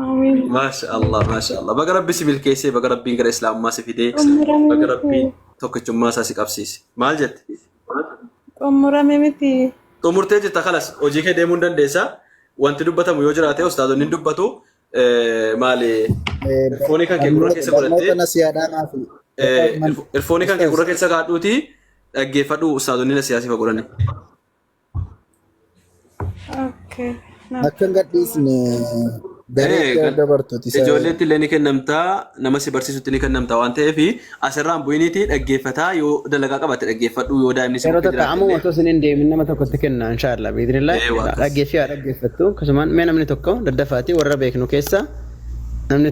ما شاء الله ما شاء الله بقى ربي سيبيل كيسي بقى ربي نقر إسلام ما سيفيدي بقى ربي توقع ما ساسيك أبسيسي ما الجد Umura mimiti. تمرتي جتا خلاص وجيك ديمون دن ديسا وانت دبتا ميوجراتي أستاذو ندبتو مالي الفوني كان كيقول كيسا قولتي الفوني كان كيقول كيسا قادوتي أجيفادو أستاذو نينا سياسي فقولاني Okay. Akkan gadhiisne daree dabartooti. Ijoolleetti illee ni kennamtaa nama si barsiisutti ni kennamtaa waan ta'eef asirraan bu'iniiti dhaggeeffataa yoo dalagaa qabaate dhaggeeffadhu yoo daa'imni si Yeroo tokko ammoo otoo isiniin deemin nama tokkotti kenna inshaallah biidinillah dhaggeeffattu akkasumaan mee namni tokko daddafaatii warra beeknu keessa namni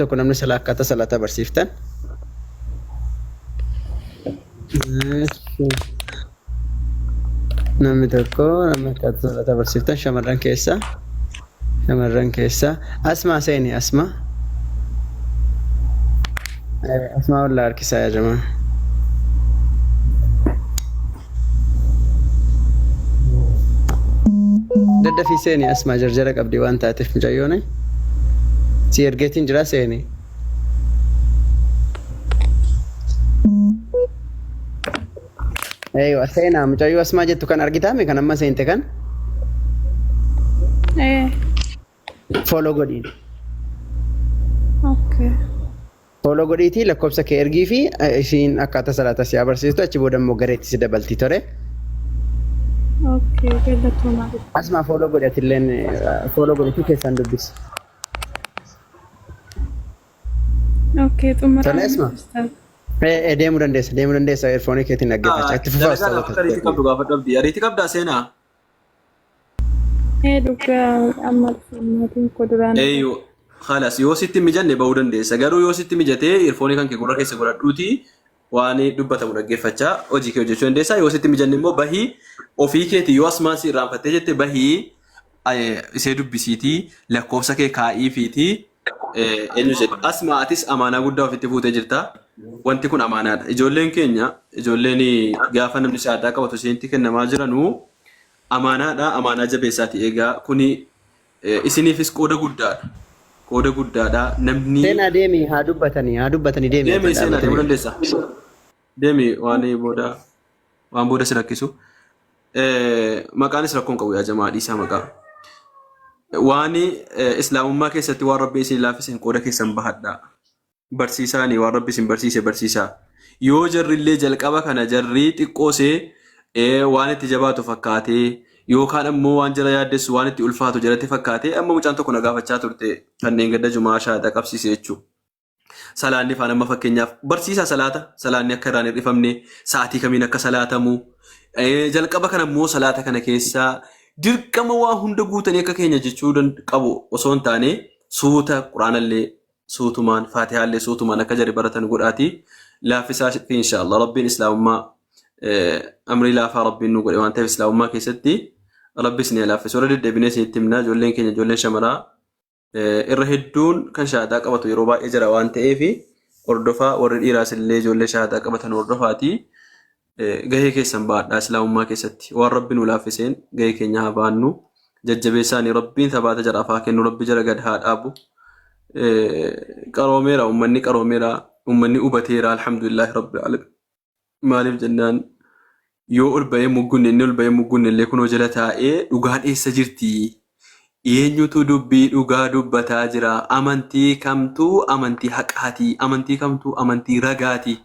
tokko namni salaakkaata salaata barsiiftan. Namni tokko salaakkaata salaata barsiiftan shamarran keessa asmaa seeni asmaa walaa harkisaa yaa jamaa. Daddafii seeni asmaa jarjara qabdi waan taateef mucayyoone si ergeetiin jira seeni. Eeywa seenaa mucayyoo asmaa jettu kan argitaame kan amma seente kan follow godhiin. Okay. Follow godhiitii lakkoofsa kee ergii fi isiin akkaataa salaata si agarsiistu achi booda immoo gareetti si dabalti tore. Okay, galatooma. Asmaa follow godhatilleen follow godhiitii keessaan dubbisi. Okay, xumura. Tole asmaa. Deemuu dandeessa earfoonii keetiin dhaggeeffachaa itti fufaa ustaadota. Ariitii qabdaa seenaa. Dhugaa amma maatiin koo duraan. Halas yoo sitti mijanne bahuu dandeessa garuu yoo sitti mijatee earfoonii kan kee gurra keessa godhadhuuti waan dubbatamu dhaggeeffachaa hojii kee hojjechuu dandeessa yoo sitti mijanne immoo bahii ofii keetii yoo asmaan si irraanfattee jette bahii isee dubbisiitii lakkoofsa kee kaa'iifiitii eenyu jedhu asmaa atis amaanaa guddaa ofitti fuutee jirta. Wanti kun amaanaadha. Ijoolleen keenya ijoolleen gaafa namni shahaadaa qabatu isheenitti kennamaa jiranu amaanaadha. Amaanaa jabeessaati egaa kuni isiniifis qooda guddaadha. Qooda guddaadha. Namni seenaa deemi haa dubbatanii deemi. Deemi seenaa deemuu dandeessa. Deemi waan booda si rakkisu. Maqaanis rakkoon qabu yaa jamaa dhiisaa maqaa. Waan islaamummaa keessatti waan rabbi isin laaffiseen qooda keessan bahadha. Barsiisaanii waan rabbi isin barsiise barsiisaa. Yoo jarrillee jalqaba kana jarrii xiqqoosee waan itti jabaatu fakkaatee yookaan ammoo waan jara yaaddessu waan itti ulfaatu jalatti fakkaatee amma mucaan tokko na gaafachaa turte kanneen gadda jumaa shahaadaa qabsiise jechuudha. Salaanni faan amma fakkeenyaaf barsiisaa salaanni akka irraan hir'ifamne sa'aatii kamiin akka salaatamu jalqaba kana ammoo salaata kana keessaa dirqama waa hunda guutanii akka keenya jechuu qabu osoo hin taane suuta quraanallee suutumaan faatihaallee suutumaan akka jarri baratan godhaati laaffisaa fi inshaallah rabbiin islaamummaa amrii laafaa rabbiin nu godhe waan ta'eef islaamummaa keessatti rabbis ni laaffisu warra deddeebinee isinitti himnaa ijoolleen keenya ijoolleen shamaraa irra hedduun kan shahaadaa qabatu yeroo baay'ee jira waan ta'eef hordofaa warri dhiiraas illee ijoollee shahaadaa qabatan hordofaati gahee keessan baadhaa islaamummaa keessatti waan rabbiin nu laaffiseen gahee keenya haa baannu jajjabeessaanii rabbiin tabaata jara afaa kennu rabbi jara gad haa dhaabu. qaroomeera ummanni ubateera alhamdulillah rabbil alamin maaliif jennaan yoo ol ba'ee muggunne illee kunoo jala taa'ee dhugaa dheessa jirti eenyutu dubbii dhugaa dubbataa jira amantii kamtuu amantii haqaati amantii kamtuu amantii ragaati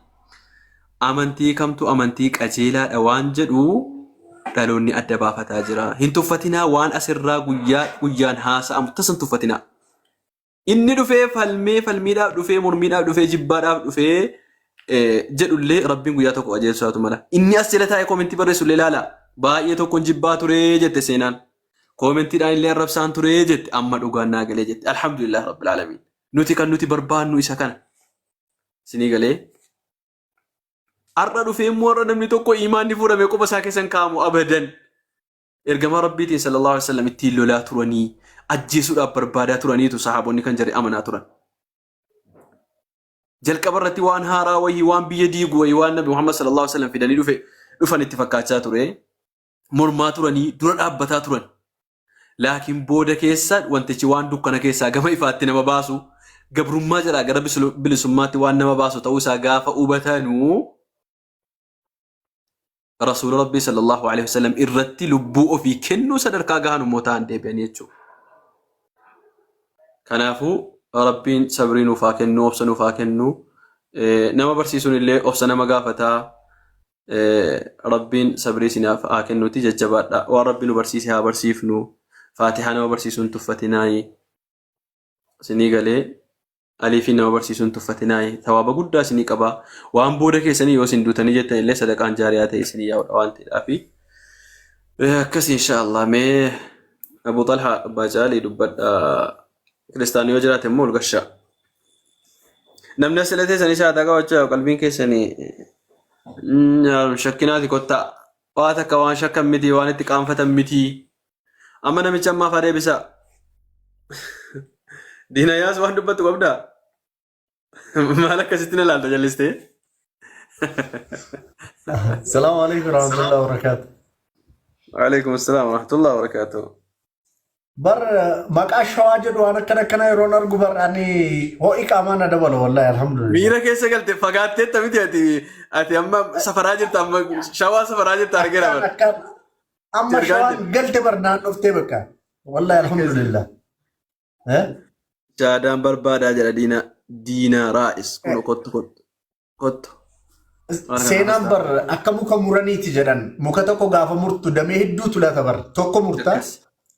amantii kamtuu amantii qajeelaadha waan jedhu dhaloonni adda baafataa jira hin tuffatinaa waan asirraa guyyaan haasa'amu tasan tuffatinaa. Inni dhufee falmiidhaaf dhufee mormiidhaaf dhufee jibbaadhaaf dhufee jedhullee rabbiin guyyaa tokko qajeelchaatu mala. Inni as jala taa'ee koomentii barreessullee ilaala. Baay'ee tokkoon jibbaa turee jette seenaan. Koomenti dhaan illee arrabsaan ture jette amma dhugaan naa galee jette. Alhamdulillah rabbil alamin. Nuti kan nuti barbaannu isa kana. Sinii galee. Arra dhufee immoo arra namni tokko imaanni fuudhamee qofa isaa keessan kaamu abadan. Ergama rabbiitiin sallallahu alaihi wasallam ittiin lolaa turanii ajjeesuudhaaf barbaadaa turaniitu sahaabonni kan jarri amanaa turan. Jalqaba irratti waan haaraa wayii waan biyya diigu wayii waan nabi Muhammad sallallahu alaihi wasallam fidanii dhufan itti fakkaachaa ture. Mormaa turanii dura dhaabbataa turan. Laakiin booda keessa wantichi waan dukkana keessaa gama ifaatti nama baasu gabrummaa jedhaa gara bilisummaatti waan nama baasu ta'uu isaa gaafa hubatanuu Rasuul Rabbii sallallahu alaihi wasallam irratti lubbuu ofii kennuu sadarkaa gahan ummataan deebi'anii jechuudha. Kanaafuu Rabbiin sabrii nuuf haa kennu, obsa nuuf haa kennu. Nama barsiisuun illee obsa nama gaafataa. Rabbiin sabrii sinaaf haa kennuuti jajjabaadha. Waan Rabbiin nu barsiise haa barsiifnu. Faatihaa nama barsiisuun tuffatinaayi. Sinii galee aliifii nama barsiisuun tuffatinaayi. Tawaaba guddaa sinii qabaa. Waan booda keessanii yoo isin duutanii jettan illee sadaqaan jaariyaa ta'e isinii yaa'udha waan ta'eedhaafi. Akkasii inshaallah mee Abu Talhaa Abbaa Caalii dubbadha. Kiristaanii yoo jiraate immoo ol gashaa. Namni asirra teessanii shaataa qabachaa qalbiin keessanii shakkinaati kottaa. Waan takka waan shakkan miti waan itti qaanfatan miti. Amma namicha ammaaf adeebisa. Diina yaas waan dubbattu qabdaa? Maal akkasitti na ilaalta jallistee? Salaamu alaikum warahmatullahi wabarakatuh. Waalaikum assalam warahmatullahi wabarakatuh. Bar maqaa shawaa jedhu waan akkana yeroon argu bar ani ho'i qaamaa na dabala wallahi alhamdulillah. Miira keessa galte fagaatteetta miti ati amma safaraa jirta amma shawaa safaraa jirta argeera bar. Amma shawaan galte bar naan dhuftee bakka wallahi alhamdulillah. Jaadaan barbaadaa jedha diina raa'is kun kottu. Seenaan bar akka muka muraniiti jedhan muka tokko gaafa murtu damee hedduutu laata bar tokko murtaa.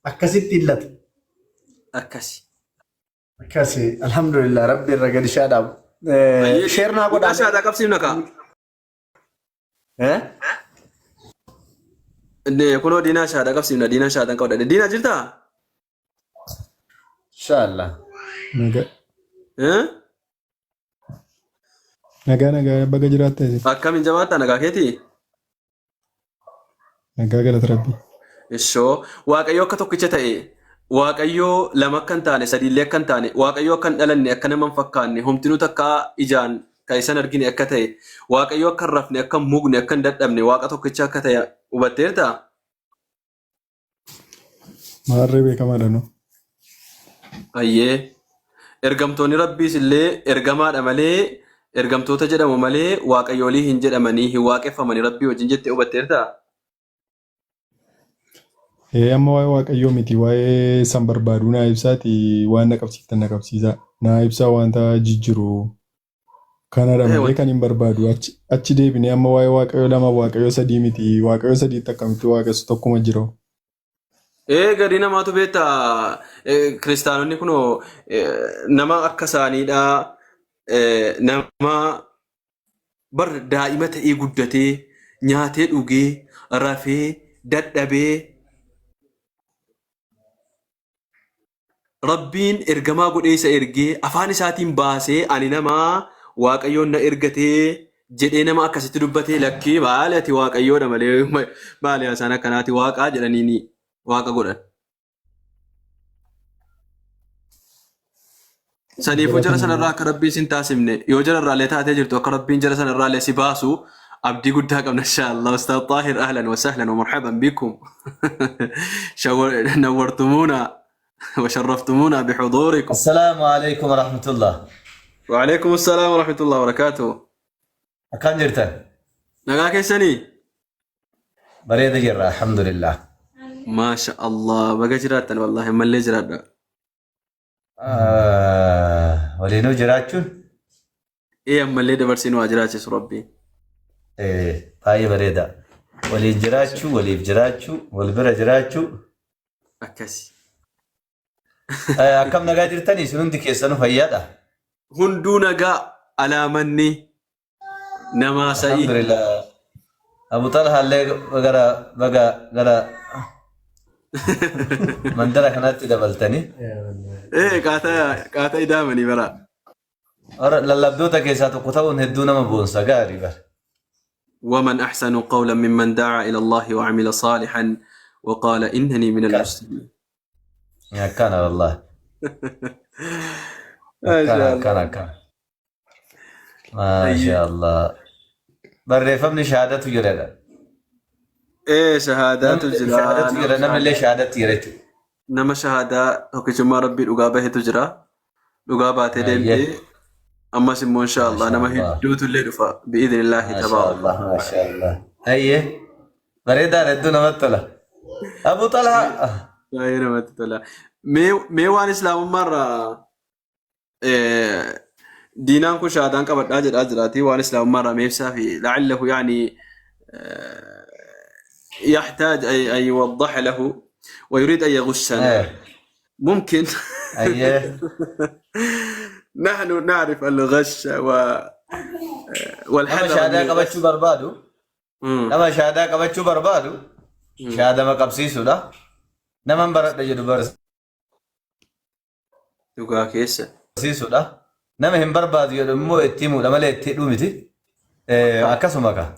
Akkasitti illata. Akkasi. Alhamdulillah rabbi irra gadi shaadhaam. Sheernaa godhaa. Shaadaa qabsiifna kaa. Kunoo diinaa shaadaa qabsiifna diinaa shaadaan qabdha. Diinaa jirtaa? Inshallah. Nagaa baga jiraatte. Akkamiin jabaattaa nagaa keetii? Nagaa galata rabbi. Ishoo waaqayyo akka tokkicha ta'e waaqayyo lama akka hin taane sadiillee akka hin taane waaqayyo akka hin dhalanne akka nama hin fakkaanne homtinuu takka ijaan kan isan argine akka ta'e waaqayyo akka hin rafne akka hin mugne akka hin dadhabne waaqa tokkicha akka ta'e hubatteerta? Maarree beekamaadha no. Ayyee ergamtoonni rabbiis illee ergamaadha malee ergamtoota jedhamu malee waaqayyoolii hin jedhamanii hin waaqeffamanii rabbii wajjin jettee hubatteerta? Amma waa'ee waaqayyoo miti waa'ee san barbaadu naa ibsaati waan na qabsiiftan na qabsiisa. Naa ibsaa wanta jijjiru kanadha malee kan hin barbaadu achi deebine amma waa'ee waaqayyoo lama waaqayyoo sadii miti waaqayyoo sadiitti akkamitti waaqessu tokkuma jiru. Gadi namaatu beekta kiristaanonni kunoo nama akka isaaniidha nama bar daa'ima ta'ee guddatee nyaatee dhugee rafee dadhabee Rabbiin ergamaa godhee isa ergee afaan isaatiin baasee ani namaa waaqayyoon na ergatee jedhee nama akkasitti dubbatee lakkii maali ati waaqayyoodha malee maali isaan akkanaati waaqaa jedhanii waaqa godhan. Saniifuu jara sanarraa akka rabbiin sin taasifne yoo jararraallee taatee jirtu akka rabbiin jara sanarraallee si baasu abdii guddaa qabna inshaallah. Ustaad Xaahir ahlan wa sahlan wa marhaban bikum nawwartumuuna وشرفتمونا بحضوركم. السلام عليكم ورحمة الله. وعليكم السلام ورحمة الله وبركاته. أكان جرتا؟ نقا كيساني؟ بريد جرا الحمد لله. ما شاء الله بقى جراتا والله ما اللي جراتا. ولينو جراتشون؟ إيه أما اللي دبرسين واجراتش ربي. إيه باي بريدا. ولي جراتشو ولي بجراتشو والبرا جراتشو. أكاسي. Akkam nagaa jirtanii sun hundi keessanuu fayyaadha. Hunduu nagaa alaamanni namaa sa'i. Alhamdulillah. Abu Talhaa illee gara mandara kanatti dabaltanii. Qaata idaamanii bara. Ora lallabdoota keessaa tokko ta'uun hedduu nama boonsa gaarii bara. ومن أحسن قولا ممن دعا إلى الله وعمل صالحا وقال إنني من المسلمين. يا كان والله. كان ما شاء الله. بريفمني شهادته جريدة. إيه شهادات الجرا. شهادته جريدة نعم اللي شهادته جريدة. نما شهادة هكذا ربي الأجابة تجرا. الأجابة تدمي. أما سمو إن شاء الله نما هدوت اللي دفع بإذن الله تبارك. ما شاء الله. أيه. بريدة ردنا متلا. أبو طلحة. أيه متلا. ميوان إسلام مرة. دينان كو شهادان قبل أجراتي وان إسلام مرة ميفسا في لعله يعني يحتاج أن يوضح له ويريد أن يغشنا. ممكن. أيه. نحن نعرف الغش والحذر. أما شهادة قبتشو بربادو. أما شهادة قبتشو بربادو. شهادة ما قبسيسو ده. نمان برد جدو برس. يقع كيسة. قبسيسو ده. نما هم بربادو يدمو اتيمو لما لا اتيدو متي. أكاسو مكا.